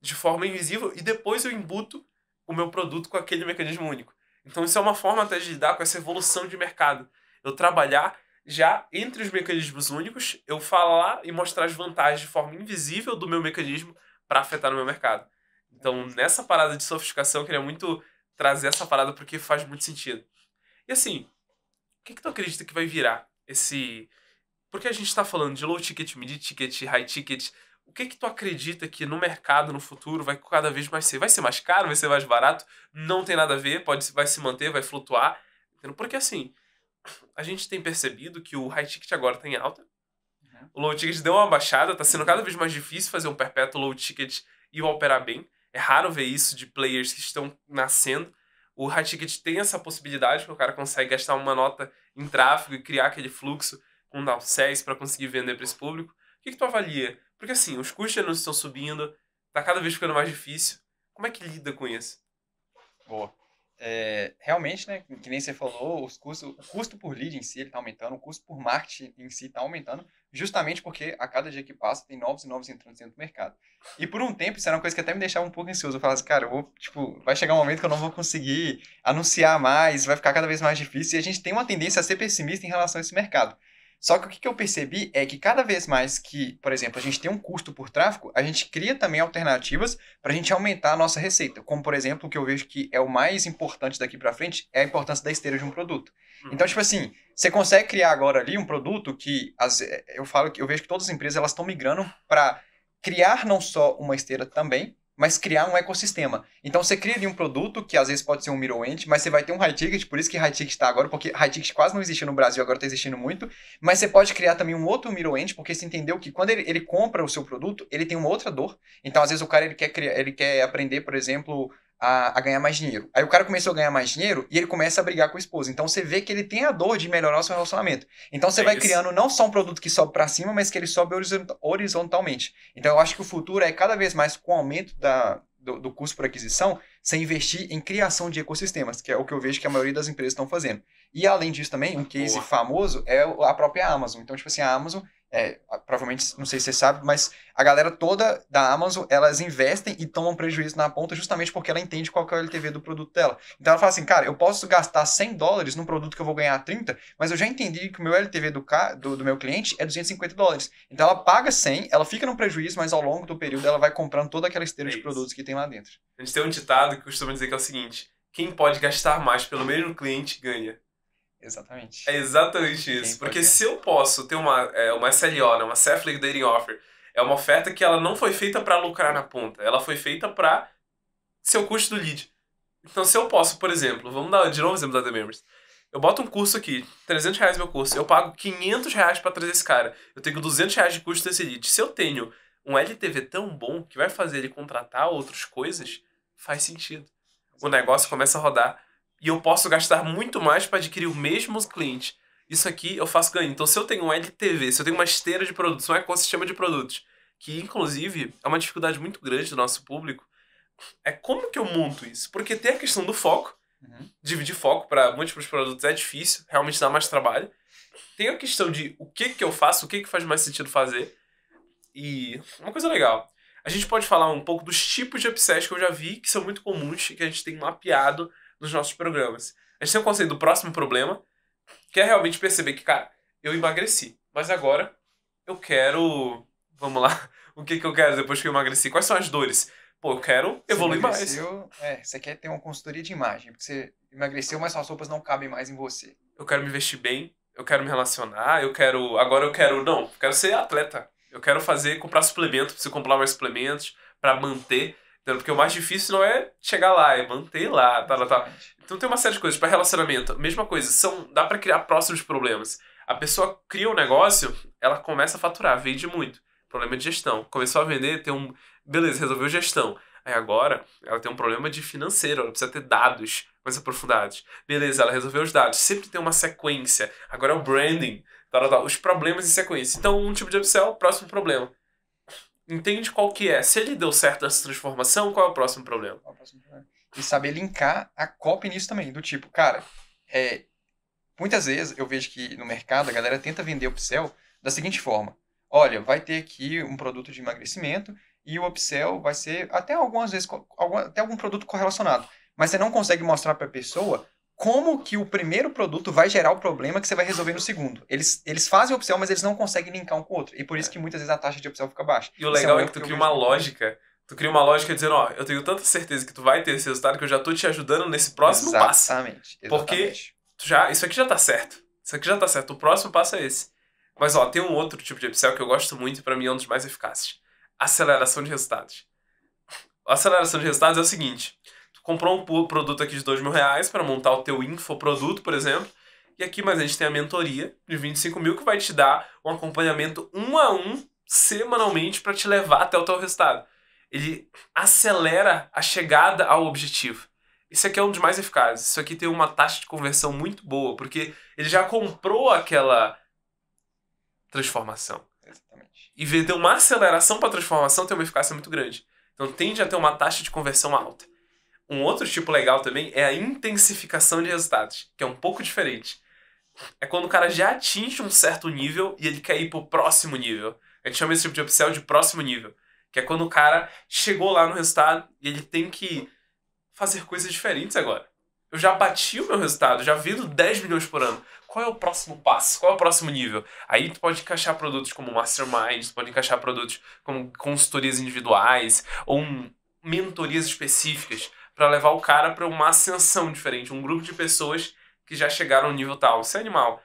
de forma invisível, e depois eu embuto o meu produto com aquele mecanismo único. Então isso é uma forma até de lidar com essa evolução de mercado. Eu trabalhar já entre os mecanismos únicos, eu falar e mostrar as vantagens de forma invisível do meu mecanismo para afetar no meu mercado. Então nessa parada de sofisticação eu queria muito trazer essa parada porque faz muito sentido. E assim, o que tu acredita que vai virar esse... Porque a gente está falando de low ticket, mid ticket, high ticket. O que tu acredita que no mercado, no futuro, vai cada vez mais ser? Vai ser mais caro? Vai ser mais barato? Não tem nada a ver, vai se manter, vai flutuar. Porque assim, a gente tem percebido que o high ticket agora está em alta. O low ticket deu uma baixada, está sendo cada vez mais difícil fazer um perpétuo low ticket e operar bem. É raro ver isso de players que estão nascendo. O high ticket tem essa possibilidade, que o cara consegue gastar uma nota em tráfego e criar aquele fluxo com downsells para conseguir vender para esse público. O que tu avalia? Porque assim, os custos de anúncios estão subindo, tá cada vez ficando mais difícil. Como é que lida com isso?
Boa. Realmente, né, que nem você falou, o custo por lead em si está aumentando, o custo por marketing em si está aumentando, justamente porque a cada dia que passa tem novos e novos entrantes dentro do mercado. E por um tempo, isso era uma coisa que até me deixava um pouco ansioso. Eu falava assim, cara, vai chegar um momento que eu não vou conseguir anunciar mais, vai ficar cada vez mais difícil, e a gente tem uma tendência a ser pessimista em relação a esse mercado. Só que o que eu percebi é que cada vez mais que, por exemplo, a gente tem um custo por tráfego, a gente cria também alternativas para a gente aumentar a nossa receita. Como, por exemplo, o que eu vejo que é o mais importante daqui para frente é a importância da esteira de um produto. Então, tipo assim, você consegue criar agora ali um produto que eu vejo que todas as empresas elas estão migrando para criar não só uma esteira também, mas criar um ecossistema. Então você cria ali um produto que às vezes pode ser um middle-end, mas você vai ter um high ticket, por isso que high ticket está agora, porque high ticket quase não existia no Brasil, agora está existindo muito, mas você pode criar também um outro middle-end, porque você entendeu que quando ele compra o seu produto, ele tem uma outra dor. Então às vezes o cara ele quer aprender, por exemplo, a ganhar mais dinheiro. Aí o cara começou a ganhar mais dinheiro e ele começa a brigar com a esposa. Então você vê que ele tem a dor de melhorar o seu relacionamento. Então você vai criando não só um produto que sobe para cima, mas que ele sobe horizontalmente. Então eu acho que o futuro é cada vez mais com o aumento do custo por aquisição, você investir em criação de ecossistemas, que é o que eu vejo que a maioria das empresas estão fazendo. E além disso também, um case famoso é a própria Amazon. Então, tipo assim, a Amazon provavelmente, não sei se você sabe, mas a galera toda da Amazon, elas investem e tomam prejuízo na ponta justamente porque ela entende qual que é o LTV do produto dela. Então ela fala assim, cara, eu posso gastar $100 num produto que eu vou ganhar 30, mas eu já entendi que o meu LTV do meu cliente é $250. Então ela paga 100, ela fica no prejuízo, mas ao longo do período ela vai comprando toda aquela esteira de produtos que tem lá dentro.
A gente tem um ditado que costuma dizer que é o seguinte: quem pode gastar mais pelo mesmo cliente ganha.
Exatamente.
É exatamente isso. Porque se eu posso ter uma SLO, né, uma Self Liquidating Offer, é uma oferta que ela não foi feita para lucrar na ponta, ela foi feita para ser o custo do lead. Então se eu posso, por exemplo, vamos dar de novo o exemplo da The Members. Eu boto um curso aqui, R$300 meu curso, eu pago R$500 para trazer esse cara, eu tenho R$200 de custo desse lead. Se eu tenho um LTV tão bom que vai fazer ele contratar outras coisas, faz sentido. O negócio começa a rodar. E eu posso gastar muito mais para adquirir o mesmo cliente. Isso aqui eu faço ganho. Então, se eu tenho um LTV, se eu tenho uma esteira de produtos, um ecossistema de produtos, que inclusive é uma dificuldade muito grande do nosso público, é como que eu monto isso? Porque tem a questão do foco. Dividir foco para múltiplos produtos é difícil, realmente dá mais trabalho. Tem a questão de o que eu faço, o que faz mais sentido fazer. E uma coisa legal, a gente pode falar um pouco dos tipos de upsells que eu já vi, que são muito comuns e que a gente tem mapeado nos nossos programas. A gente tem o conceito do próximo problema, que é realmente perceber que, cara, eu emagreci, mas agora eu quero... Vamos lá, o que eu quero depois que eu emagreci? Quais são as dores? Pô, eu quero evoluir mais.
Você quer ter uma consultoria de imagem, porque você emagreceu, mas suas roupas não cabem mais em você.
Eu quero me vestir bem, eu quero me relacionar, agora eu quero ser atleta. Eu quero comprar suplemento, preciso comprar mais suplementos para manter. Porque o mais difícil não é chegar lá, é manter lá, tá. Então tem uma série de coisas. Para relacionamento, mesma coisa, dá para criar próximos problemas. A pessoa cria um negócio, ela começa a faturar, vende muito. Problema de gestão. Começou a vender, beleza, resolveu gestão. Aí agora, ela tem um problema de financeiro, ela precisa ter dados mais aprofundados. Beleza, ela resolveu os dados. Sempre tem uma sequência. Agora é o branding, tá. Os problemas em sequência. Então, um tipo de upsell, próximo problema. Entende qual que é. Se ele deu certo nessa transformação, qual é o próximo problema?
E saber linkar a copy nisso também. Do tipo, cara, muitas vezes eu vejo que no mercado a galera tenta vender upsell da seguinte forma. Olha, vai ter aqui um produto de emagrecimento e o upsell vai ser até algumas vezes até algum produto correlacionado. Mas você não consegue mostrar para a pessoa como que o primeiro produto vai gerar o problema que você vai resolver no segundo. Eles fazem o upsell, mas eles não conseguem linkar um com o outro. E por isso que muitas vezes a taxa de upsell fica baixa.
E o legal é que tu cria uma lógica. Tu cria uma lógica dizendo, ó, eu tenho tanta certeza que tu vai ter esse resultado que eu já tô te ajudando nesse próximo passo.
Exatamente.
Porque isso aqui já tá certo. Isso aqui já tá certo. O próximo passo é esse. Mas, ó, tem um outro tipo de upsell que eu gosto muito e pra mim é um dos mais eficazes. Aceleração de resultados. A aceleração de resultados é o seguinte. Comprou um produto aqui de R$2.000 para montar o teu infoproduto, por exemplo. E aqui, mas a gente tem a mentoria de 25 mil que vai te dar um acompanhamento 1 a 1 semanalmente para te levar até o teu resultado. Ele acelera a chegada ao objetivo. Isso aqui é um dos mais eficazes. Isso aqui tem uma taxa de conversão muito boa, porque ele já comprou aquela transformação.
Exatamente.
E ver ter uma aceleração para a transformação tem uma eficácia muito grande. Então tende a ter uma taxa de conversão alta. Um outro tipo legal também é a intensificação de resultados, que é um pouco diferente. É quando o cara já atinge um certo nível e ele quer ir pro próximo nível. A gente chama esse tipo de upsell de próximo nível. Que é quando o cara chegou lá no resultado e ele tem que fazer coisas diferentes agora. Eu já bati o meu resultado, já vendo 10 milhões por ano. Qual é o próximo passo? Qual é o próximo nível? Aí tu pode encaixar produtos como Masterminds, pode encaixar produtos como consultorias individuais ou mentorias específicas para levar o cara para uma ascensão diferente, um grupo de pessoas que já chegaram ao nível tal. Isso é animal.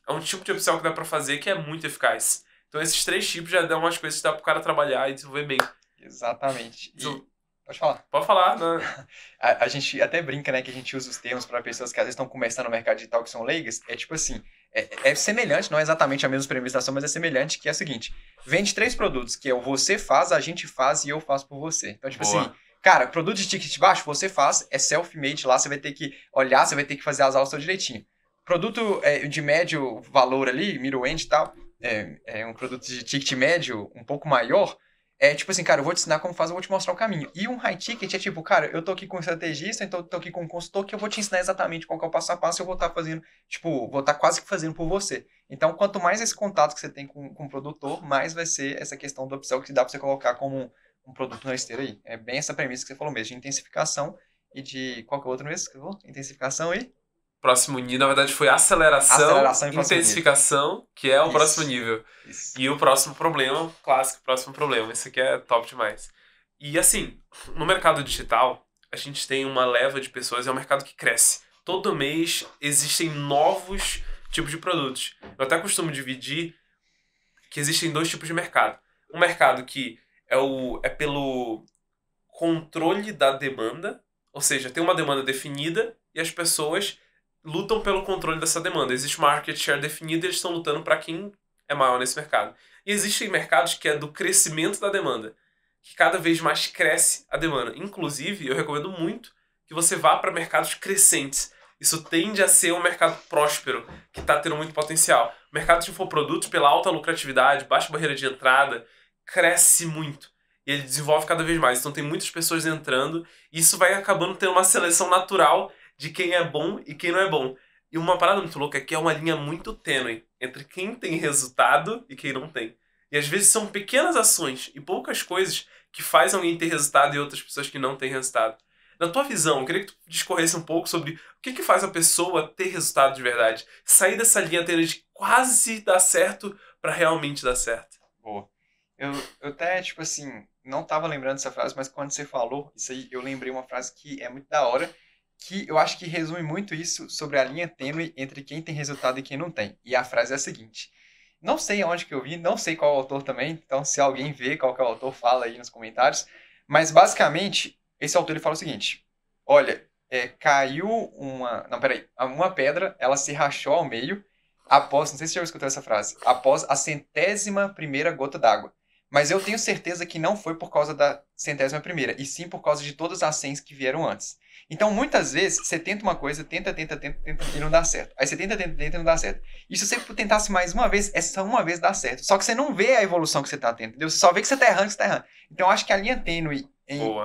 É um tipo de upsell que dá para fazer que é muito eficaz. Então esses 3 tipos já dão umas coisas que dá pro cara trabalhar e desenvolver bem.
Exatamente. Pode falar.
Pode falar, né?
A gente até brinca, né, que a gente usa os termos para pessoas que às vezes estão começando no mercado digital que são leigas. É tipo assim, é semelhante, não é exatamente a mesma premissa, mas é semelhante, que é o seguinte. Vende 3 produtos, que é o você faz, a gente faz e eu faço por você. Então, tipo assim, cara, produto de ticket baixo, você faz, é self-made lá, você vai ter que olhar, você vai ter que fazer as aulas direitinho. Produto de médio valor ali, middle end e tal, um produto de ticket médio um pouco maior, É tipo assim, cara, eu vou te ensinar como faz, eu vou te mostrar o caminho. E um high ticket é tipo, cara, eu tô aqui com um estrategista, então eu tô aqui com um consultor que eu vou te ensinar exatamente qual que é o passo a passo e eu vou estar fazendo, tipo, vou estar quase que fazendo por você. Então, quanto mais esse contato que você tem com o produtor, mais vai ser essa questão do upsell que dá pra você colocar como um produto na esteira aí. É bem essa premissa que você falou mesmo, de intensificação e de, qual que é o outro mesmo que você falou? Intensificação e
Próximo nível, na verdade, foi aceleração,
aceleração e próximo nível.
intensificação, que é o próximo
Isso,
nível.
isso.
E o próximo problema, clássico, próximo problema. Esse aqui é top demais. E assim, no mercado digital, a gente tem uma leva de pessoas, é um mercado que cresce. Todo mês existem novos tipos de produtos. Eu até costumo dividir que existem dois tipos de mercado. Um mercado que é pelo controle da demanda, ou seja, tem uma demanda definida e as pessoas lutam pelo controle dessa demanda. Existe uma market share definida e eles estão lutando para quem é maior nesse mercado. E existem mercados que é do crescimento da demanda, que cada vez mais cresce a demanda. Inclusive, eu recomendo muito que você vá para mercados crescentes. Isso tende a ser um mercado próspero, que está tendo muito potencial. O mercado de infoprodutos, pela alta lucratividade, baixa barreira de entrada, cresce muito. E ele desenvolve cada vez mais. Então tem muitas pessoas entrando e isso vai acabando tendo uma seleção natural de quem é bom e quem não é bom. E uma parada muito louca é que é uma linha muito tênue entre quem tem resultado e quem não tem. E às vezes são pequenas ações e poucas coisas que faz alguém ter resultado e outras pessoas que não têm resultado. Na tua visão, eu queria que tu discorresse um pouco sobre o que faz a pessoa ter resultado de verdade. Sair dessa linha tênue de quase dar certo para realmente dar certo.
Boa. Eu até, tipo assim, não tava lembrando dessa frase, mas quando você falou isso aí, eu lembrei uma frase que é muito da hora, que eu acho que resume muito isso sobre a linha tênue entre quem tem resultado e quem não tem. E a frase é a seguinte: não sei aonde que eu vi, não sei qual é o autor também, então se alguém vê qual que é o autor, fala aí nos comentários. Mas basicamente, esse autor ele fala o seguinte: olha, caiu uma. Não, peraí. Uma pedra, ela se rachou ao meio após. Não sei se você já escutou essa frase. Após a 100ª primeira gota d'água. Mas eu tenho certeza que não foi por causa da 100ª primeira, e sim por causa de todas as 100 que vieram antes. Então, muitas vezes, você tenta uma coisa, tenta, e não dá certo. Aí você tenta e não dá certo. E se você tentasse mais uma vez, essa uma vez dá certo. Só que você não vê a evolução que você tá tendo, entendeu? Você só vê que você tá errando, que você tá errando. Então, eu acho que a linha tênue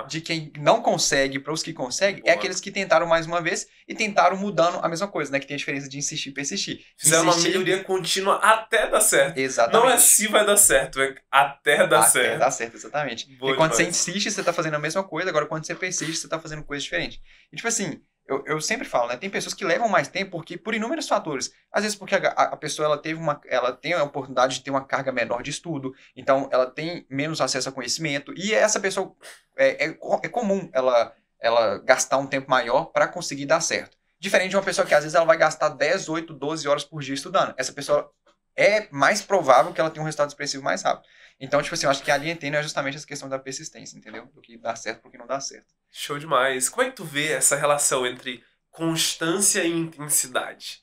de quem não consegue para os que conseguem é aqueles que tentaram mais uma vez e tentaram mudando a mesma coisa, né? Que tem a diferença de insistir e persistir.
Fizeram uma melhoria contínua até dar certo.
Exatamente.
Não é se vai dar certo, é até dar certo.
Até dar certo, exatamente.
Boa
e quando
demais.
você insiste, você tá fazendo a mesma coisa, agora quando você persiste, você tá fazendo coisa diferente. E tipo assim, eu sempre falo, né? Tem pessoas que levam mais tempo porque por inúmeros fatores. Às vezes porque a pessoa ela tem a oportunidade de ter uma carga menor de estudo, então ela tem menos acesso a conhecimento, e essa pessoa é comum ela gastar um tempo maior para conseguir dar certo. Diferente de uma pessoa que às vezes ela vai gastar 10, 8, 12 horas por dia estudando. Essa pessoa é mais provável que ela tenha um resultado expressivo mais rápido. Então, tipo assim, eu acho que a linha tênue é justamente essa questão da persistência, entendeu? Do que dá certo e do que não dá certo.
Show demais. Como é que tu vê essa relação entre constância e intensidade?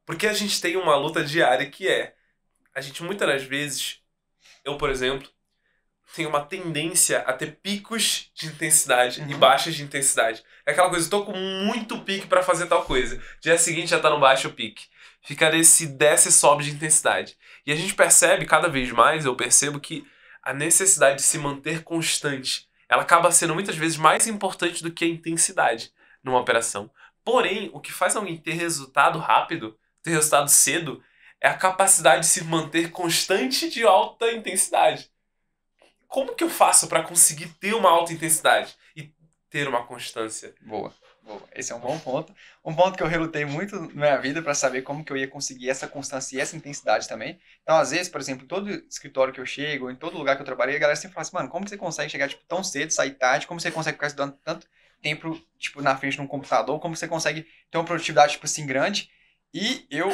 Porque a gente tem uma luta diária que a gente muitas das vezes, eu por exemplo, tenho uma tendência a ter picos de intensidade e baixas de intensidade. É aquela coisa, eu tô com muito pique pra fazer tal coisa. Dia seguinte já tá no baixo pique. Fica nesse desce e sobe de intensidade. E a gente percebe cada vez mais, eu percebo que a necessidade de se manter constante, ela acaba sendo muitas vezes mais importante do que a intensidade numa operação. Porém, o que faz alguém ter resultado rápido, ter resultado cedo, é a capacidade de se manter constante de alta intensidade. Como que eu faço para conseguir ter uma alta intensidade e ter uma constância?
Boa. Esse é um bom ponto. Um ponto que eu relutei muito na minha vida para saber como que eu ia conseguir essa constância e essa intensidade também. Então, às vezes, por exemplo, em todo escritório que eu chego, em todo lugar que eu trabalhei, a galera sempre fala assim, mano, como que você consegue chegar tipo, tão cedo, sair tarde, como você consegue ficar estudando tanto tempo tipo, na frente de um computador, como você consegue ter uma produtividade tipo assim grande? E eu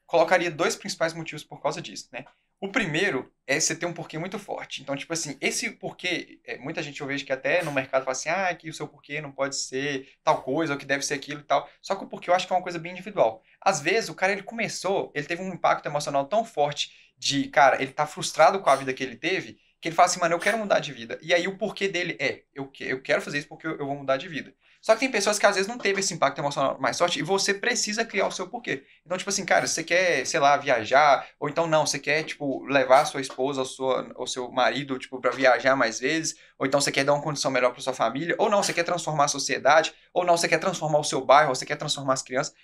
colocaria 2 principais motivos por causa disso, né? O primeiro é você ter um porquê muito forte. Então, tipo assim, esse porquê, muita gente eu vejo que até no mercado fala assim, que o seu porquê não pode ser tal coisa, ou que deve ser aquilo e tal. Só que o porquê eu acho que é uma coisa bem individual. Às vezes, o cara, ele teve um impacto emocional tão forte de, cara, ele tá frustrado com a vida que ele teve, que ele fala assim, mano, eu quero mudar de vida. E aí o porquê dele eu quero fazer isso porque eu vou mudar de vida. Só que tem pessoas que às vezes não teve esse impacto emocional mais forte e você precisa criar o seu porquê. Então, tipo assim, cara, você quer, sei lá, viajar, ou então não, você quer, tipo, levar a sua esposa ou seu marido, tipo, pra viajar mais vezes, ou então você quer dar uma condição melhor pra sua família, ou não, você quer transformar a sociedade, ou não, você quer transformar o seu bairro, ou você quer transformar as crianças.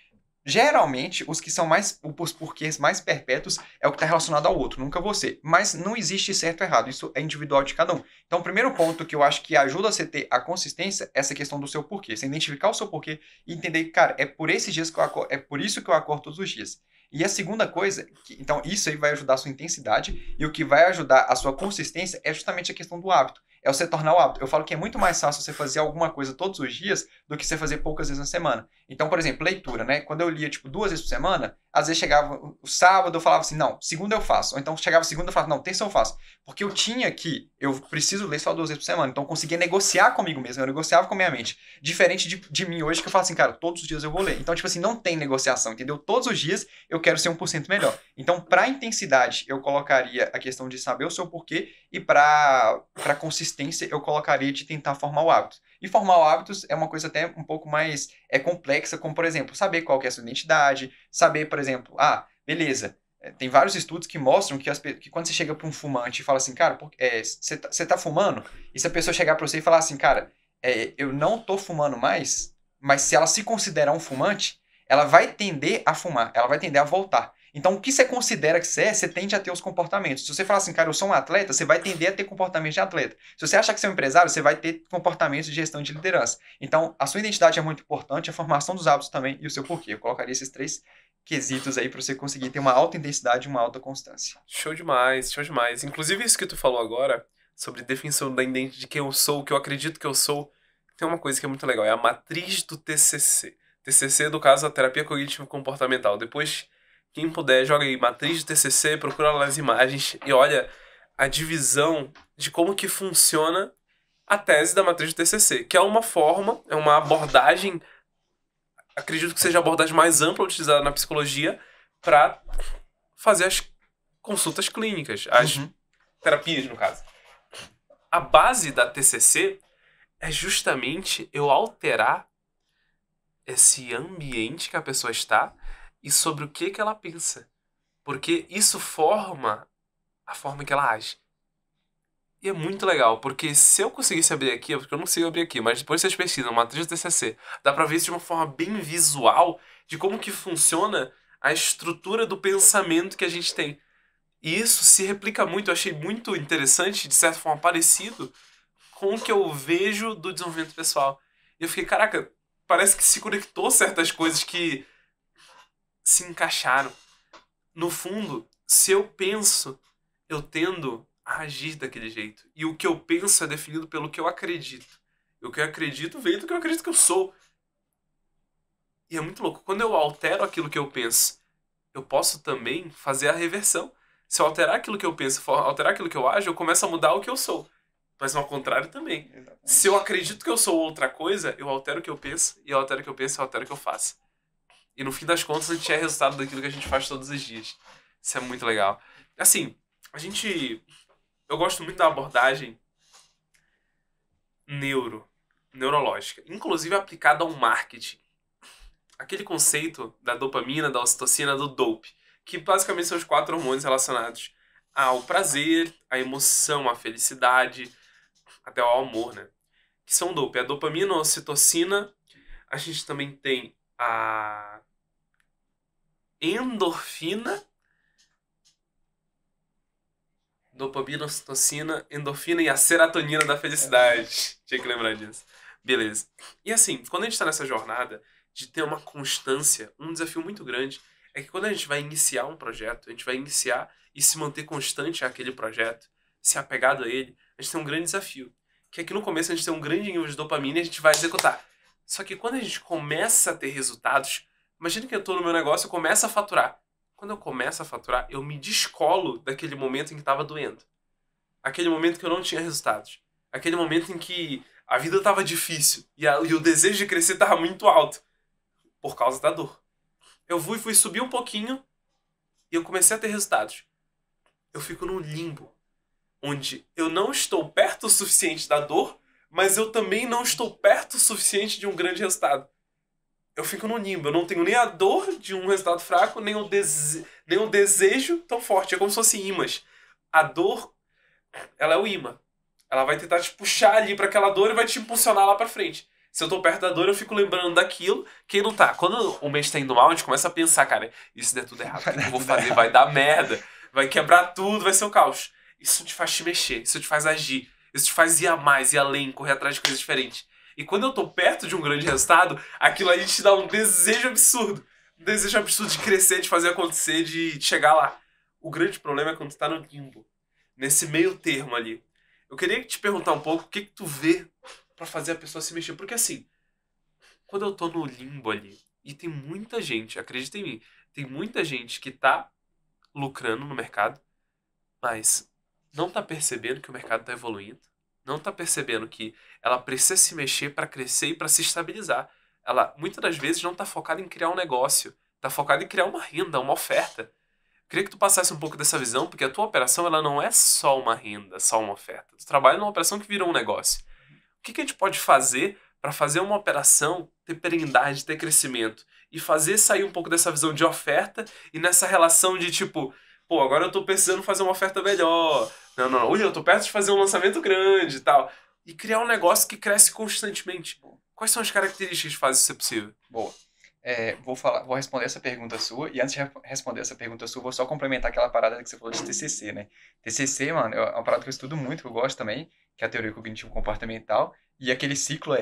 Geralmente, os que são os porquês mais perpétuos é o que está relacionado ao outro, nunca você. Mas não existe certo ou errado, isso é individual de cada um. Então, o primeiro ponto que eu acho que ajuda você a ter a consistência é essa questão do seu porquê. Você identificar o seu porquê e entender que, cara, é por esses dias que eu acordo, é por isso que eu acordo todos os dias. E a segunda coisa, então isso aí vai ajudar a sua intensidade e o que vai ajudar a sua consistência é justamente a questão do hábito. É você tornar o hábito. Eu falo que é muito mais fácil você fazer alguma coisa todos os dias do que você fazer poucas vezes na semana. Então, por exemplo, leitura, né? Quando eu lia, tipo, 2 vezes por semana, às vezes chegava o sábado, eu falava assim, não, segunda eu faço. Ou então chegava segunda, eu falava, não, terça eu faço. Porque eu preciso ler só 2 vezes por semana. Então eu conseguia negociar comigo mesmo, eu negociava com a minha mente. Diferente de mim hoje, que eu falo assim, cara, todos os dias eu vou ler. Então, tipo assim, não tem negociação, entendeu? Todos os dias eu quero ser 1% melhor. Então, pra intensidade, eu colocaria a questão de saber o seu porquê e pra consistência, eu colocaria de tentar formar o hábito. E formar hábitos é uma coisa até um pouco mais complexa, como, por exemplo, saber qual que é a sua identidade, saber, por exemplo, beleza, tem vários estudos que mostram que quando você chega para um fumante e fala assim, cara, você tá fumando? E se a pessoa chegar para você e falar assim, cara, eu não tô fumando mais, mas se ela se considerar um fumante, ela vai tender a fumar, ela vai tender a voltar. Então, o que você considera que você tende a ter os comportamentos. Se você falar assim, cara, eu sou um atleta, você vai tender a ter comportamentos de atleta. Se você achar que você é um empresário, você vai ter comportamentos de gestão de liderança. Então, a sua identidade é muito importante, a formação dos hábitos também e o seu porquê. Eu colocaria esses 3 quesitos aí para você conseguir ter uma alta intensidade e uma alta constância.
Show demais, show demais. Inclusive, isso que tu falou agora, sobre definição da identidade de quem eu sou, o que eu acredito que eu sou, tem uma coisa que é muito legal, é a matriz do TCC. TCC, no caso, a terapia cognitivo-comportamental. Depois, quem puder, joga aí matriz do TCC, procura lá as imagens e olha a divisão de como que funciona a tese da matriz do TCC, que é uma forma, é uma abordagem, acredito que seja a abordagem mais ampla utilizada na psicologia para fazer as consultas clínicas, as terapias, no caso. A base da TCC é justamente eu alterar esse ambiente que a pessoa está e sobre o que ela pensa. Porque isso forma a forma que ela age. E é muito legal, porque se eu conseguisse abrir aqui, porque eu não consigo abrir aqui, mas depois vocês pesquisam, matriz do TCC, dá pra ver isso de uma forma bem visual, de como que funciona a estrutura do pensamento que a gente tem. E isso se replica muito, eu achei muito interessante, de certa forma parecido, com o que eu vejo do desenvolvimento pessoal. E eu fiquei, caraca, parece que se conectou certas coisas que se encaixaram. No fundo, se eu penso, eu tendo a agir daquele jeito. E o que eu penso é definido pelo que eu acredito. E o que eu acredito vem do que eu acredito que eu sou. E é muito louco. Quando eu altero aquilo que eu penso, eu posso também fazer a reversão. Se eu alterar aquilo que eu penso, alterar aquilo que eu ajo, eu começo a mudar o que eu sou. Mas ao contrário também. Exatamente. Se eu acredito que eu sou outra coisa, eu altero o que eu penso, e eu altero o que eu penso, eu altero o que eu faço. E no fim das contas, a gente é resultado daquilo que a gente faz todos os dias. Isso é muito legal. Assim, eu gosto muito da abordagem neurológica, inclusive aplicada ao marketing. Aquele conceito da dopamina, da ocitocina, do dope, que basicamente são os 4 hormônios relacionados ao prazer, à emoção, à felicidade, até ao amor, né? Que são dope. A dopamina, a ocitocina, a gente também tem a endorfina, dopamina, ocitocina, endorfina e a serotonina da felicidade. Tinha que lembrar disso. Beleza. E assim, quando a gente tá nessa jornada de ter uma constância, um desafio muito grande é que quando a gente vai iniciar um projeto, a gente vai iniciar e se manter constante àquele projeto, se apegado a ele, a gente tem um grande desafio. Que aqui no começo a gente tem um grande nível de dopamina e a gente vai executar. Só que quando a gente começa a ter resultados, imagina que eu tô no meu negócio e começo a faturar. Quando eu começo a faturar, eu me descolo daquele momento em que estava doendo. Aquele momento que eu não tinha resultados. Aquele momento em que a vida estava difícil e o desejo de crescer estava muito alto. Por causa da dor. Eu fui subir um pouquinho e eu comecei a ter resultados. Eu fico num limbo, onde eu não estou perto o suficiente da dor, mas eu também não estou perto o suficiente de um grande resultado. Eu fico no limbo. Eu não tenho nem a dor de um resultado fraco, nem o desejo tão forte. É como se fosse ímãs. A dor, ela é o imã. Ela vai tentar te puxar ali para aquela dor e vai te impulsionar lá para frente. Se eu tô perto da dor, eu fico lembrando daquilo. Quem não tá? Quando o mês tá indo mal, a gente começa a pensar, cara, isso der tudo errado. O que eu vou fazer? Vai dar merda. Vai quebrar tudo, vai ser um caos. Isso te faz te mexer, isso te faz agir. Isso te faz ir a mais, ir além, correr atrás de coisas diferentes. E quando eu tô perto de um grande resultado, aquilo aí te dá um desejo absurdo. Um desejo absurdo de crescer, de fazer acontecer, de chegar lá. O grande problema é quando tu tá no limbo. Nesse meio termo ali. Eu queria te perguntar um pouco o que tu vê pra fazer a pessoa se mexer. Porque assim, quando eu tô no limbo ali, e tem muita gente, acredita em mim, tem muita gente que tá lucrando no mercado, mas não tá percebendo que o mercado tá evoluindo, não tá percebendo que ela precisa se mexer para crescer e para se estabilizar. Ela, muitas das vezes, não tá focada em criar um negócio, tá focada em criar uma renda, uma oferta. Queria que tu passasse um pouco dessa visão, porque a tua operação ela não é só uma renda, só uma oferta. Tu trabalha numa operação que virou um negócio. O que a gente pode fazer para fazer uma operação ter perenidade, ter crescimento e fazer sair um pouco dessa visão de oferta e nessa relação de tipo, pô, agora eu tô precisando fazer uma oferta melhor. Não, olha, eu tô perto de fazer um lançamento grande e tal. E criar um negócio que cresce constantemente. Quais são as características que fazem isso ser possível?
Boa. Vou responder essa pergunta sua, e antes de responder essa pergunta sua, vou só complementar aquela parada que você falou de TCC, né? TCC, mano, é uma parada que eu estudo muito, que eu gosto também, que é a teoria cognitivo-comportamental, e aquele ciclo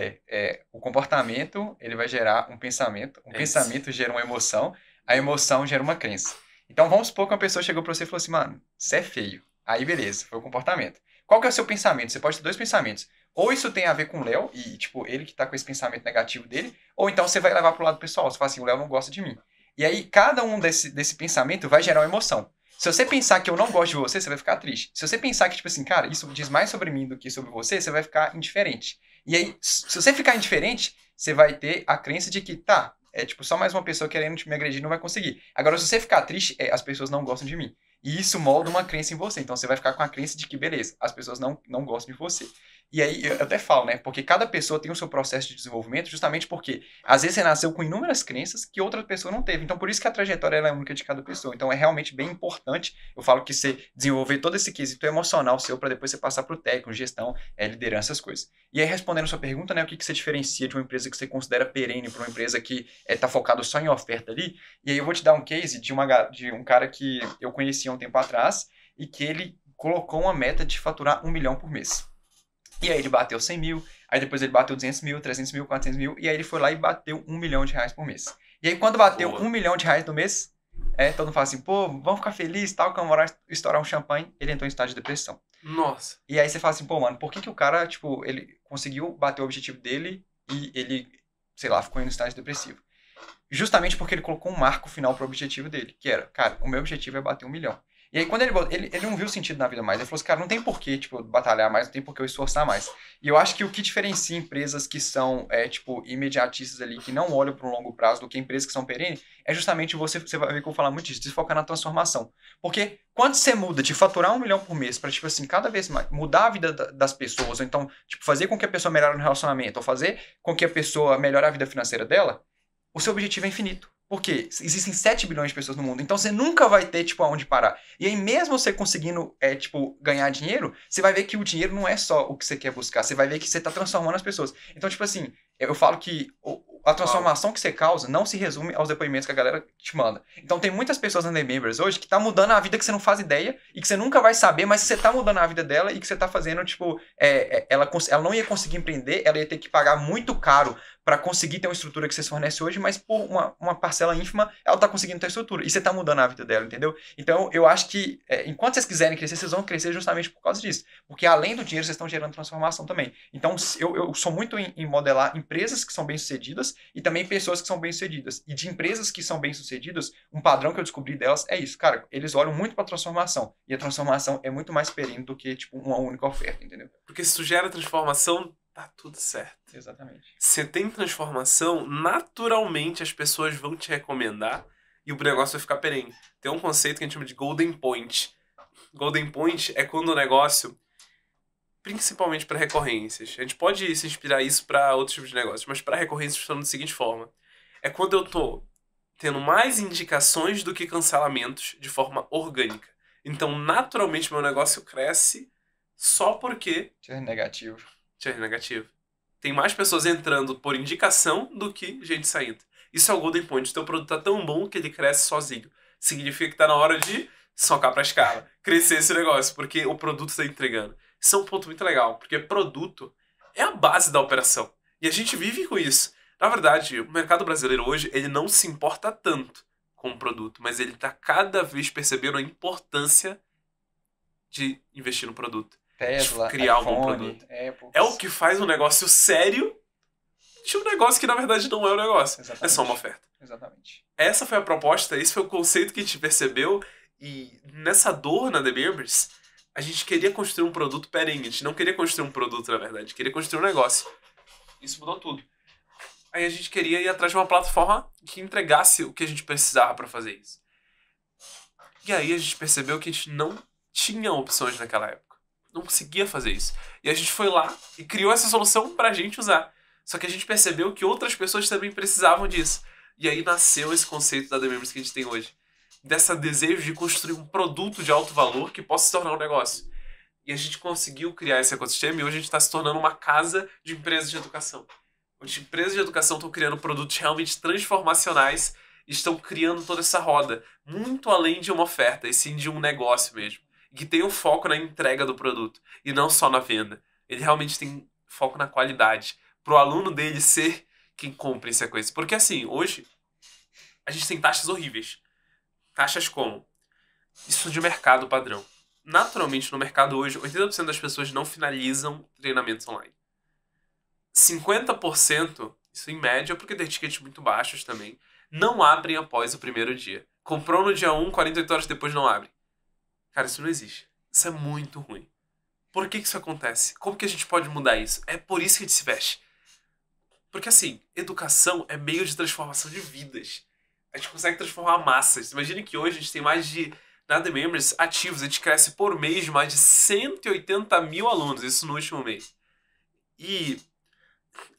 o comportamento, ele vai gerar um pensamento pensamento gera uma emoção, a emoção gera uma crença. Então, vamos supor que uma pessoa chegou pra você e falou assim, mano, você é feio. Aí, beleza, foi o comportamento. Qual que é o seu pensamento? Você pode ter dois pensamentos. Ou isso tem a ver com o Léo, e, tipo, ele que tá com esse pensamento negativo dele, ou então você vai levar pro lado pessoal. Você fala assim, o Léo não gosta de mim. E aí, cada um desse pensamento vai gerar uma emoção. Se você pensar que eu não gosto de você, você vai ficar triste. Se você pensar que, tipo assim, cara, isso diz mais sobre mim do que sobre você, você vai ficar indiferente. E aí, se você ficar indiferente, você vai ter a crença de que, tá, é tipo, só mais uma pessoa querendo me agredir não vai conseguir. Agora, se você ficar triste, as pessoas não gostam de mim. E isso molda uma crença em você. Então, você vai ficar com a crença de que, beleza, as pessoas não gostam de você. E aí, eu até falo, né? Porque cada pessoa tem o seu processo de desenvolvimento, justamente porque, às vezes, você nasceu com inúmeras crenças que outra pessoa não teve. Então, por isso que a trajetória ela é única de cada pessoa. Então, é realmente bem importante, eu falo que você desenvolver todo esse quesito emocional seu para depois você passar para o técnico, gestão, liderança, essas coisas. E aí, respondendo a sua pergunta, né? O que você diferencia de uma empresa que você considera perene para uma empresa que está focada só em oferta ali? E aí, eu vou te dar um case de um cara que eu conheci há um tempo atrás e que ele colocou uma meta de faturar 1 milhão por mês. E aí ele bateu 100 mil, aí depois ele bateu 200 mil, 300 mil, 400 mil, e aí ele foi lá e bateu 1 milhão de reais por mês. E aí quando bateu 1 milhão de reais no mês, todo mundo fala assim, pô, vamos ficar feliz, tal, que vamos estourar um champanhe, ele entrou em estado de depressão.
Nossa.
E aí você fala assim, pô, mano, por que o cara, tipo, ele conseguiu bater o objetivo dele e ele, sei lá, ficou em estado depressivo? Justamente porque ele colocou um marco final pro objetivo dele, que era, cara, o meu objetivo é bater 1 milhão. E aí, quando ele não viu sentido na vida mais, ele falou assim, cara, não tem porquê, tipo, batalhar mais, não tem porquê eu esforçar mais. E eu acho que o que diferencia empresas que são, tipo, imediatistas ali, que não olham para um longo prazo, do que empresas que são perenes, é justamente você vai ver que eu vou falar muito disso, de focar na transformação. Porque quando você muda de faturar 1 milhão por mês para, tipo assim, cada vez mais mudar a vida das pessoas, ou então, tipo, fazer com que a pessoa melhore no relacionamento, ou fazer com que a pessoa melhore a vida financeira dela, o seu objetivo é infinito. Porque existem 7 bilhões de pessoas no mundo, então você nunca vai ter, tipo, aonde parar. E aí, mesmo você conseguindo, tipo, ganhar dinheiro, você vai ver que o dinheiro não é só o que você quer buscar, você vai ver que você tá transformando as pessoas. Então, tipo assim, eu falo que a transformação que você causa não se resume aos depoimentos que a galera te manda. Então, tem muitas pessoas na The Members hoje que tá mudando a vida que você não faz ideia e que você nunca vai saber, mas você tá mudando a vida dela e que você tá fazendo, tipo, ela não ia conseguir empreender, ela ia ter que pagar muito caro para conseguir ter uma estrutura que vocês fornecem hoje, mas por uma parcela ínfima, ela tá conseguindo ter estrutura. E você tá mudando a vida dela, entendeu? Então, eu acho que, enquanto vocês quiserem crescer, vocês vão crescer justamente por causa disso. Porque além do dinheiro, vocês estão gerando transformação também. Então, eu sou muito em modelar empresas que são bem-sucedidas e também pessoas que são bem-sucedidas. E de empresas que são bem-sucedidas, um padrão que eu descobri delas é isso. Cara, eles olham muito pra transformação. E a transformação é muito mais perene do que, tipo, uma única oferta, entendeu?
Porque se tu gera transformação, tá tudo certo.
Exatamente.
Se tem transformação, naturalmente as pessoas vão te recomendar e o negócio vai ficar perene. Tem um conceito que a gente chama de Golden Point. Golden Point é quando o negócio principalmente para recorrências. A gente pode se inspirar isso para outros tipos de negócios, mas para recorrências funciona da seguinte forma. É quando eu tô tendo mais indicações do que cancelamentos de forma orgânica. Então, naturalmente, meu negócio cresce só porque...
Churn negativo.
Churn negativo. Tem mais pessoas entrando por indicação do que gente saindo. Isso é o golden point. O teu produto tá tão bom que ele cresce sozinho. Significa que tá na hora de socar pra escala. Crescer esse negócio, porque o produto tá entregando. Isso é um ponto muito legal, porque produto é a base da operação. E a gente vive com isso. Na verdade, o mercado brasileiro hoje, ele não se importa tanto com o produto, mas ele tá cada vez percebendo a importância de investir no produto.
Tesla,
de criar
iPhone,
um bom produto.
Apple.
É o que faz um negócio sério de um negócio que, na verdade, não é um negócio.
Exatamente.
É só uma oferta.
Exatamente.
Essa foi a proposta, esse foi o conceito que a gente percebeu. E nessa dor na The Members, a gente queria construir um produto perene. A gente não queria construir um produto, na verdade. A gente queria construir um negócio. Isso mudou tudo. Aí a gente queria ir atrás de uma plataforma que entregasse o que a gente precisava para fazer isso. E aí a gente percebeu que a gente não tinha opções naquela época. Não conseguia fazer isso. E a gente foi lá e criou essa solução pra gente usar. Só que a gente percebeu que outras pessoas também precisavam disso. E aí nasceu esse conceito da The Members que a gente tem hoje. Dessa desejo de construir um produto de alto valor que possa se tornar um negócio. E a gente conseguiu criar esse ecossistema e hoje a gente está se tornando uma casa de empresas de educação. Onde empresas de educação estão criando produtos realmente transformacionais e estão criando toda essa roda. Muito além de uma oferta, e sim de um negócio mesmo. E que tem um foco na entrega do produto e não só na venda. Ele realmente tem foco na qualidade. Para o aluno dele ser quem compra em sequência. Porque assim, hoje a gente tem taxas horríveis. Taxas como? Isso de mercado padrão. Naturalmente, no mercado hoje, 80% das pessoas não finalizam treinamentos online. 50%, isso em média, porque tem tickets muito baixos também, não abrem após o primeiro dia. Comprou no dia 1, 48 horas depois não abre. Cara, isso não existe. Isso é muito ruim. Por que isso acontece? Como que a gente pode mudar isso? É por isso que a gente se veste. Porque assim, educação é meio de transformação de vidas. A gente consegue transformar massas. Imagine que hoje a gente tem mais de The Members ativos. A gente cresce por mês de mais de 180 mil alunos. Isso no último mês. E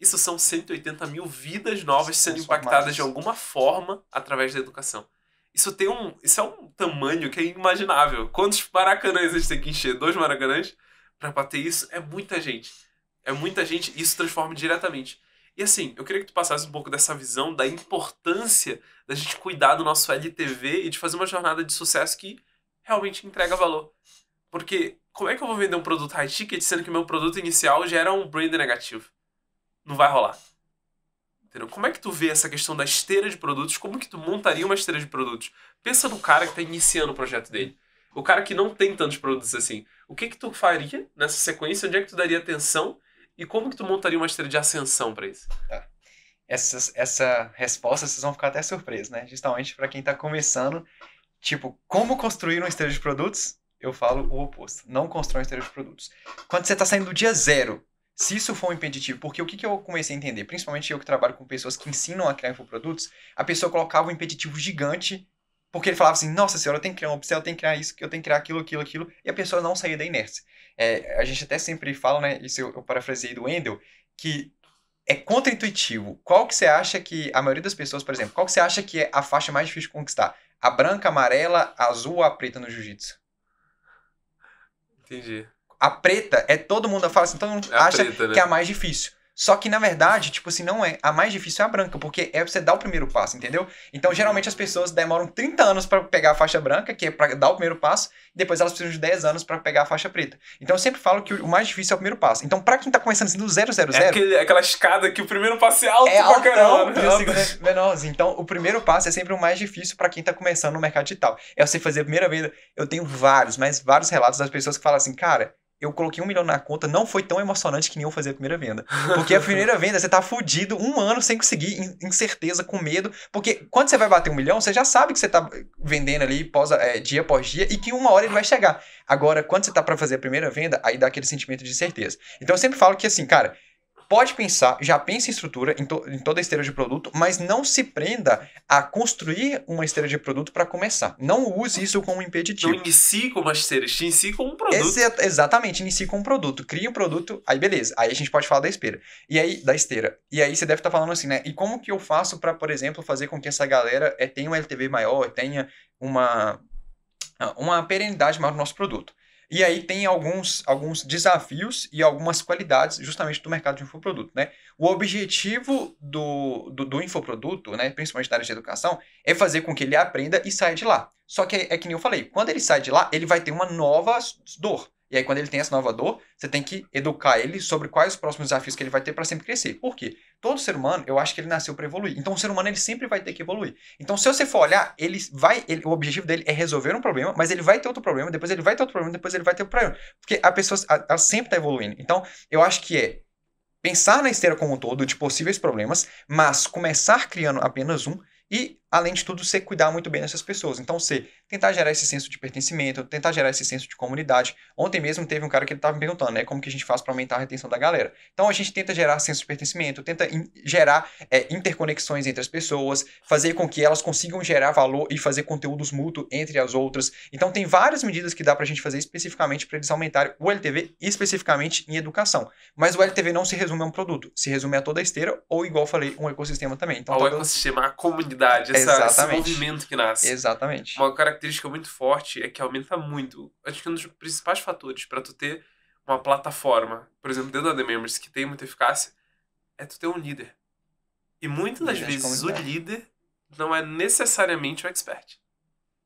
isso são 180 mil vidas novas sendo impactadas de alguma forma através da educação. Isso é um tamanho que é inimaginável. Quantos maracanãs a gente tem que encher? 2 maracanãs? Pra bater isso? É muita gente. É muita gente e isso transforma diretamente. E assim, eu queria que tu passasse um pouco dessa visão da importância da gente cuidar do nosso LTV e de fazer uma jornada de sucesso que realmente entrega valor. Porque como é que eu vou vender um produto high ticket sendo que o meu produto inicial gera um brand negativo? Não vai rolar. Entendeu? Como é que tu vê essa questão da esteira de produtos? Como que tu montaria uma esteira de produtos? Pensa no cara que está iniciando o projeto dele. O cara que não tem tantos produtos assim. O que tu faria nessa sequência? Onde é que tu daria atenção? E como que tu montaria uma esteira de ascensão para isso?
Tá. Essa resposta vocês vão ficar até surpresos, né? Justamente para quem está começando. Tipo, como construir uma esteira de produtos? Eu falo o oposto. Não constrói uma esteira de produtos. Quando você está saindo do dia zero, se isso for um impeditivo, porque o que eu comecei a entender, principalmente eu que trabalho com pessoas que ensinam a criar infoprodutos, a pessoa colocava um impeditivo gigante, porque ele falava assim, nossa senhora, eu tenho que criar um upsell, eu tenho que criar isso, eu tenho que criar aquilo, e a pessoa não saía da inércia. A gente até sempre fala, né, isso eu parafraseei do Wendel, que é contra-intuitivo. Qual que você acha que, a maioria das pessoas, por exemplo, qual que você acha que é a faixa mais difícil de conquistar? A branca, a amarela, a azul ou a preta no jiu-jitsu?
Entendi.
A preta é todo mundo fala assim, todo mundo acha preta, né? Que é a mais difícil. Só que, na verdade, tipo assim, não é. A mais difícil é a branca, porque é você dar o primeiro passo, entendeu? Então, geralmente, as pessoas demoram 30 anos pra pegar a faixa branca, que é pra dar o primeiro passo, e depois elas precisam de 10 anos pra pegar a faixa preta. Então, eu sempre falo que o mais difícil é o primeiro passo. Então, pra quem tá começando assim do 000...
aquela escada que o primeiro passo é alto
pra
caramba.
E o segundo é menorzinho. Então, o primeiro passo é sempre o mais difícil pra quem tá começando no mercado digital. É você fazer a primeira venda. Eu tenho vários relatos das pessoas que falam assim, cara, eu coloquei 1 milhão na conta, não foi tão emocionante que nem eu fazer a primeira venda. Porque a primeira venda, você tá fudido 1 ano sem conseguir, incerteza, com medo. Porque quando você vai bater 1 milhão, você já sabe que você tá vendendo ali dia após dia e que uma hora ele vai chegar. Agora, quando você tá pra fazer a primeira venda, aí dá aquele sentimento de incerteza. Então eu sempre falo que assim, cara, pode pensar, já pense em estrutura, em toda a esteira de produto, mas não se prenda a construir uma esteira de produto para começar. Não use isso como impeditivo.
Não inicie com uma esteira, inicie com um produto.
Exatamente, inicie com um produto. Crie um produto, aí beleza. Aí a gente pode falar da esteira. Da esteira. E aí você deve estar falando assim, né? E como que eu faço para, por exemplo, fazer com que essa galera tenha um LTV maior, tenha uma perenidade maior do nosso produto? E aí tem alguns desafios e algumas qualidades justamente do mercado de infoproduto, né? O objetivo do infoproduto, né, principalmente da área de educação, é fazer com que ele aprenda e saia de lá. Só que é que nem eu falei, quando ele sai de lá, ele vai ter uma nova dor. E aí, quando ele tem essa nova dor, você tem que educar ele sobre quais os próximos desafios que ele vai ter para sempre crescer. Por quê? Todo ser humano, eu acho que ele nasceu para evoluir. Então, o ser humano, ele sempre vai ter que evoluir. Então, se você for olhar, o objetivo dele é resolver um problema, mas ele vai ter outro problema, depois ele vai ter outro problema, depois ele vai ter outro problema. Porque a pessoa, ela sempre está evoluindo. Então, eu acho que é pensar na esteira como um todo, de possíveis problemas, mas começar criando apenas um e, além de tudo, você cuidar muito bem dessas pessoas. Então, você tentar gerar esse senso de pertencimento, tentar gerar esse senso de comunidade. Ontem mesmo teve um cara que ele estava me perguntando, né, como que a gente faz para aumentar a retenção da galera. Então, a gente tenta gerar senso de pertencimento, tenta gerar interconexões entre as pessoas, fazer com que elas consigam gerar valor e fazer conteúdos mútuos entre as outras. Então, tem várias medidas que dá para a gente fazer especificamente para eles aumentarem o LTV, especificamente em educação. Mas o LTV não se resume a um produto, se resume a toda a esteira ou, igual eu falei, um ecossistema também. Então,
o ecossistema, a comunidade, esse movimento que nasce.
Exatamente.
Uma característica muito forte é que aumenta muito. Acho que um dos principais fatores para tu ter uma plataforma, por exemplo, dentro da The Members, que tem muita eficácia, é tu ter um líder. E muitas das vezes o líder não é necessariamente o expert.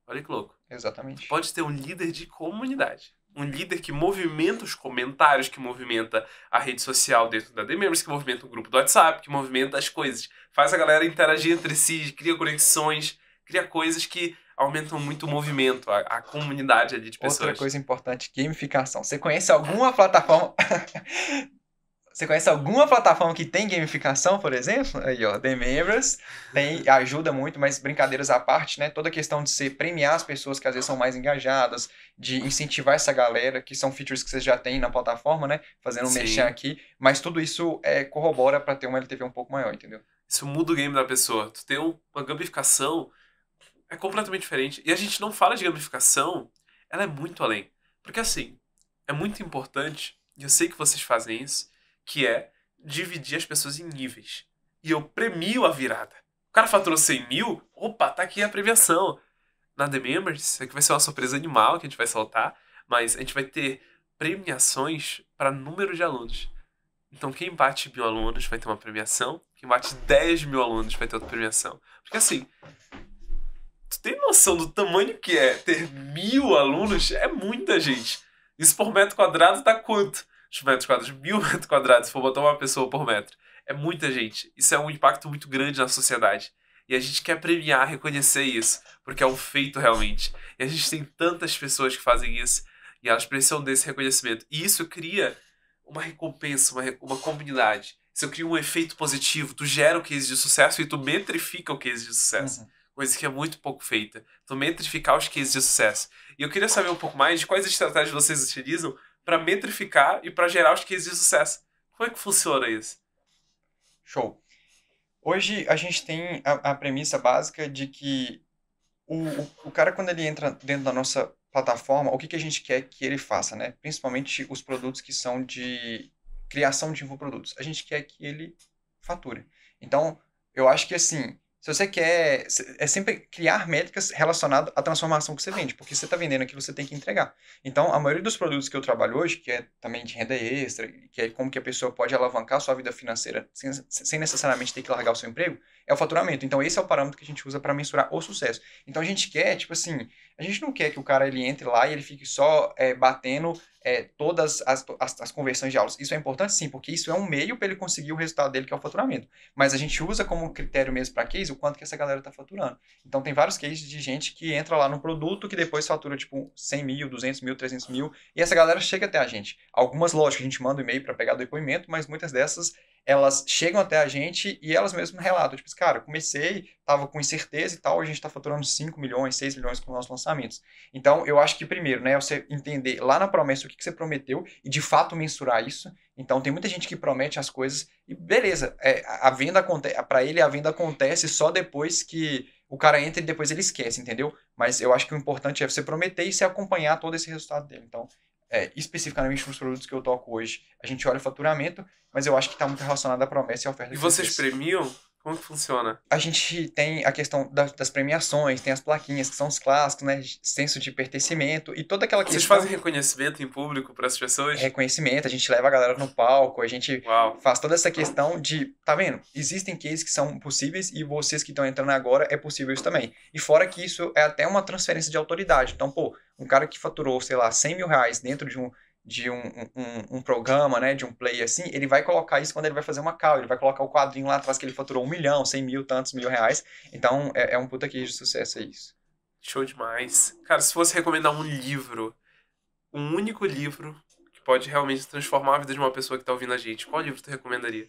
Olha que louco.
Exatamente.
Tu pode ter um líder de comunidade. Um líder que movimenta os comentários, que movimenta a rede social dentro da The Members, que movimenta o grupo do WhatsApp, que movimenta as coisas. Faz a galera interagir entre si, cria conexões, cria coisas que aumentam muito o movimento, a comunidade ali de pessoas.
Outra coisa importante, gamificação. Você conhece alguma plataforma... Você conhece alguma plataforma que tem gamificação, por exemplo? Aí, ó, The Members ajuda muito, mas brincadeiras à parte, né? Toda a questão de você premiar as pessoas que às vezes são mais engajadas, de incentivar essa galera, que são features que você já tem na plataforma, né? Fazendo um merchan aqui, mas tudo isso corrobora para ter uma LTV um pouco maior, entendeu?
Isso muda o game da pessoa. Tu ter uma gamificação é completamente diferente. E a gente não fala de gamificação, ela é muito além. Porque assim, é muito importante, e eu sei que vocês fazem isso, que é dividir as pessoas em níveis. E eu premio a virada. O cara faturou 100 mil, opa, tá aqui a premiação. Na The Members, isso aqui vai ser uma surpresa animal que a gente vai soltar, mas a gente vai ter premiações para número de alunos. Então quem bate 1.000 alunos vai ter uma premiação, quem bate 10.000 alunos vai ter outra premiação. Porque assim, tu tem noção do tamanho que é ter 1.000 alunos? É muita gente. Isso por metro quadrado dá quanto? Os metros quadrados, 1.000 metros quadrados, se for botar uma pessoa por metro. É muita gente. Isso é um impacto muito grande na sociedade. E a gente quer premiar, reconhecer isso, porque é um feito realmente. E a gente tem tantas pessoas que fazem isso, e elas precisam desse reconhecimento. E isso cria uma recompensa, uma comunidade. Isso cria um efeito positivo. Tu gera o case de sucesso e tu metrifica o case de sucesso. Uhum. Coisa que é muito pouco feita. Tu metrificar os cases de sucesso. E eu queria saber um pouco mais de quais estratégias vocês utilizam para metrificar e para gerar os cases de sucesso. Como é que funciona isso?
Show. Hoje a gente tem a premissa básica de que o cara, quando ele entra dentro da nossa plataforma, o que a gente quer que ele faça, né? Principalmente os produtos que são de criação de infoprodutos. A gente quer que ele fature. Então, eu acho que assim, se você quer, é sempre criar métricas relacionadas à transformação que você vende, porque você está vendendo aquilo, você tem que entregar. Então, a maioria dos produtos que eu trabalho hoje, que é também de renda extra, que é como que a pessoa pode alavancar a sua vida financeira sem necessariamente ter que largar o seu emprego, é o faturamento. Então, esse é o parâmetro que a gente usa para mensurar o sucesso. Então, a gente quer, tipo assim, a gente não quer que o cara ele entre lá e ele fique só batendo todas as conversões de aulas. Isso é importante sim, porque isso é um meio para ele conseguir o resultado dele, que é o faturamento. Mas a gente usa como critério mesmo para case o quanto que essa galera está faturando. Então tem vários cases de gente que entra lá no produto que depois fatura tipo 100 mil, 200 mil, 300 mil, e essa galera chega até a gente. Algumas, lógico, a gente manda um e-mail para pegar depoimento, mas muitas dessas elas chegam até a gente e elas mesmas relatam. Tipo, cara, comecei, tava com incerteza e tal, a gente tá faturando 5 milhões, 6 milhões com os nossos lançamentos. Então, eu acho que primeiro, né, você entender lá na promessa o que você prometeu e de fato mensurar isso. Então, tem muita gente que promete as coisas e beleza, a venda acontece, para ele a venda acontece só depois que o cara entra e depois ele esquece, entendeu? Mas eu acho que o importante é você prometer e você acompanhar todo esse resultado dele. Então, especificamente nos produtos que eu toco hoje, a gente olha o faturamento, mas eu acho que está muito relacionado à promessa e à oferta
E
de
vocês
serviço.
premiam? Como que funciona?
A gente tem a questão das premiações, tem as plaquinhas, que são os clássicos, né? Senso de pertencimento e toda aquela
Vocês
questão.
fazem reconhecimento em público para as pessoas?
Reconhecimento, a gente leva a galera no palco, a gente
Uau.
faz toda essa questão de, tá vendo? Existem cases que são possíveis e vocês que estão entrando agora é possível isso também. E fora que isso é até uma transferência de autoridade. Então, pô, um cara que faturou, sei lá, 100 mil reais dentro de um programa, né, de um play assim, ele vai colocar isso quando ele vai fazer uma call, ele vai colocar o quadrinho lá atrás que ele faturou 1 milhão, 100 mil, tantos mil reais. Então, é um puta case de sucesso, é isso.
Show demais. Cara, se fosse recomendar um livro, um único livro que pode realmente transformar a vida de uma pessoa que tá ouvindo a gente, qual livro tu recomendaria?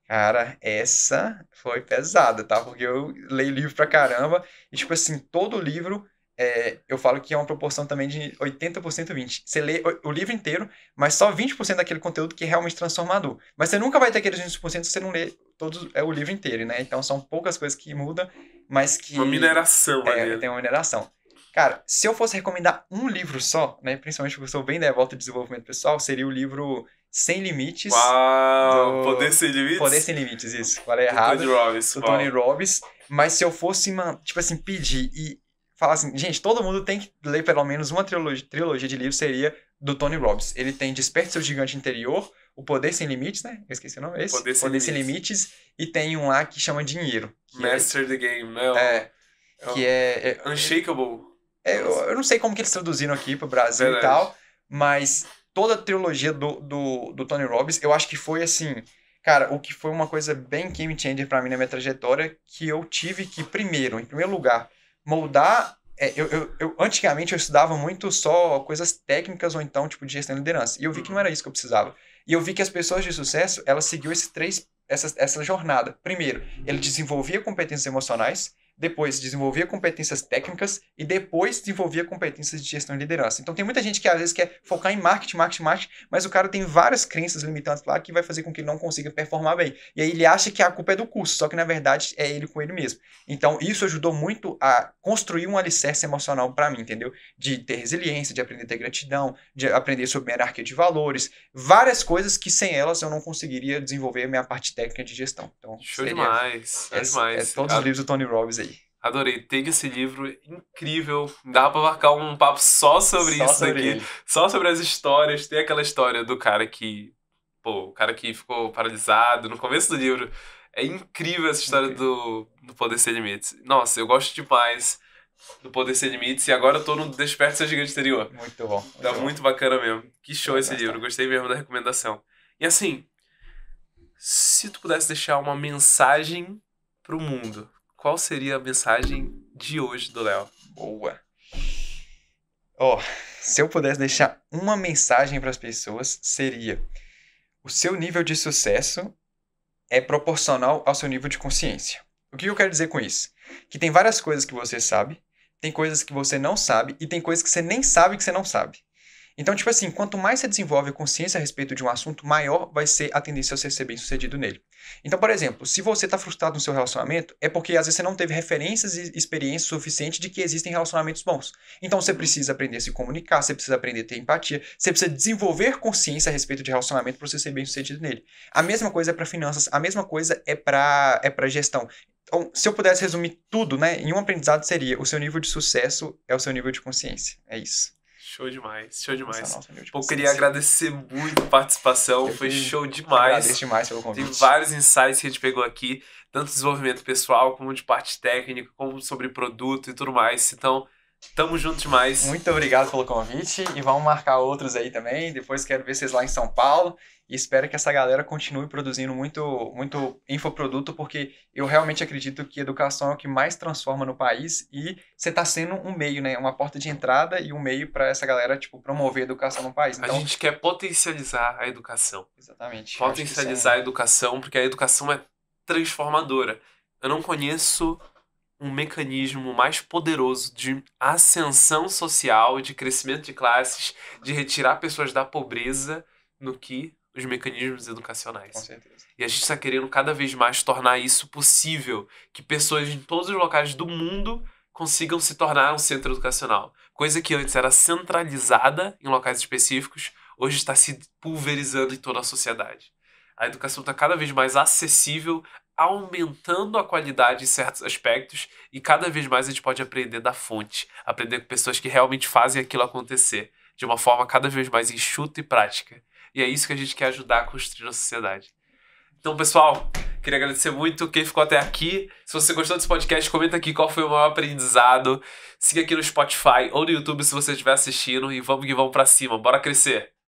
Cara, essa foi pesada, tá? Porque eu leio livro pra caramba e, tipo assim, todo livro, eu falo que é uma proporção também de 80% 20%. Você lê o livro inteiro, mas só 20% daquele conteúdo que é realmente transformador. Mas você nunca vai ter aqueles 20% se você não lê o livro inteiro, né? Então são poucas coisas que mudam, mas que...
Uma mineração ali.
tem uma mineração. Cara, se eu fosse recomendar um livro só, né? Principalmente porque eu sou bem devoto de desenvolvimento pessoal, seria o livro Sem Limites.
Uau!
do
Poder Sem Limites?
Poder Sem Limites, isso. Falei errado.
Tony Robbins.
Do Tony Robbins. Mas se eu fosse, tipo assim, pedir e falar assim, gente, todo mundo tem que ler pelo menos uma trilogia de livros, seria do Tony Robbins. Ele tem Desperte Seu Gigante Interior, O Poder Sem Limites, né? Eu esqueci o nome, esse.
Poder Sem
Limites. E tem um lá que chama Dinheiro.
Master the Game, né?
Que é
Unshakable.
eu não sei como que eles traduziram aqui pro Brasil
Verdade.
e tal, mas toda a trilogia do Tony Robbins, eu acho que foi assim, cara, o que foi uma coisa bem game changer pra mim na minha trajetória, que eu tive que, em primeiro lugar, moldar. Antigamente eu estudava muito só coisas técnicas ou então tipo de gestão e liderança, e eu vi que não era isso que eu precisava. E eu vi que as pessoas de sucesso, elas seguiam essa jornada. Primeiro, ele desenvolvia competências emocionais, depois desenvolvia competências técnicas e depois desenvolvia competências de gestão e liderança. Então tem muita gente que às vezes quer focar em marketing, mas o cara tem várias crenças limitantes lá que vai fazer com que ele não consiga performar bem. E aí ele acha que a culpa é do curso, só que na verdade é ele com ele mesmo. Então isso ajudou muito a construir um alicerce emocional para mim, entendeu? De ter resiliência, de aprender a ter gratidão, de aprender sobre hierarquia de valores, várias coisas que sem elas eu não conseguiria desenvolver a minha parte técnica de gestão. Então,
Show demais. Show demais.
Todos os livros do Tony Robbins aí.
Adorei. Tem esse livro incrível. Dá pra marcar um papo só sobre isso daqui. Só sobre as histórias. Tem aquela história do cara que... o cara que ficou paralisado no começo do livro. É incrível essa história do Poder Sem Limites. Nossa, eu gosto demais do Poder Sem Limites. E agora eu tô no Desperte Seu Gigante Interior.
Muito bom.
Tá muito bacana mesmo. Que show esse livro. Gostei mesmo da recomendação. E assim, se tu pudesse deixar uma mensagem pro mundo, qual seria a mensagem de hoje do Léo?
Boa. Se eu pudesse deixar uma mensagem para as pessoas, seria: o seu nível de sucesso é proporcional ao seu nível de consciência. O que eu quero dizer com isso? Que tem várias coisas que você sabe, tem coisas que você não sabe e tem coisas que você nem sabe que você não sabe. Então, tipo assim, quanto mais você desenvolve a consciência a respeito de um assunto, maior vai ser a tendência a você ser bem-sucedido nele. Então, por exemplo, se você está frustrado no seu relacionamento, é porque às vezes você não teve referências e experiência suficiente de que existem relacionamentos bons. Então, você precisa aprender a se comunicar, você precisa aprender a ter empatia, você precisa desenvolver consciência a respeito de relacionamento para você ser bem-sucedido nele. A mesma coisa é para finanças, a mesma coisa é para gestão. Então, se eu pudesse resumir tudo, né, em um aprendizado seria: o seu nível de sucesso é o seu nível de consciência. É isso.
Show demais, show demais.
Eu
queria agradecer muito a participação, foi show demais.
Agradeço demais pelo convite.
Tem vários insights que a gente pegou aqui, tanto de desenvolvimento pessoal, como de parte técnica, como sobre produto e tudo mais. Então, Tamo junto demais.
Muito obrigado pelo convite e vamos marcar outros aí também. Depois quero ver vocês lá em São Paulo e espero que essa galera continue produzindo muito infoproduto, porque eu realmente acredito que educação é o que mais transforma no país e você está sendo um meio, né? Uma porta de entrada e um meio para essa galera, tipo, promover a educação no país. Então,
A gente quer potencializar a educação.
exatamente.
Potencializar a educação, porque a educação é transformadora. Eu não conheço um mecanismo mais poderoso de ascensão social, de crescimento de classes, de retirar pessoas da pobreza, do que os mecanismos
Com
educacionais.
certeza.
E a gente está querendo cada vez mais tornar isso possível, que pessoas em todos os locais do mundo consigam se tornar um centro educacional. Coisa que antes era centralizada em locais específicos, hoje está se pulverizando em toda a sociedade. A educação está cada vez mais acessível, aumentando a qualidade em certos aspectos, e cada vez mais a gente pode aprender da fonte, aprender com pessoas que realmente fazem aquilo acontecer, de uma forma cada vez mais enxuta e prática. E é isso que a gente quer ajudar a construir na sociedade. Então, pessoal, queria agradecer muito quem ficou até aqui. Se você gostou desse podcast, comenta aqui qual foi o maior aprendizado. Siga aqui no Spotify ou no YouTube se você estiver assistindo, e vamos que vamos pra cima. Bora crescer!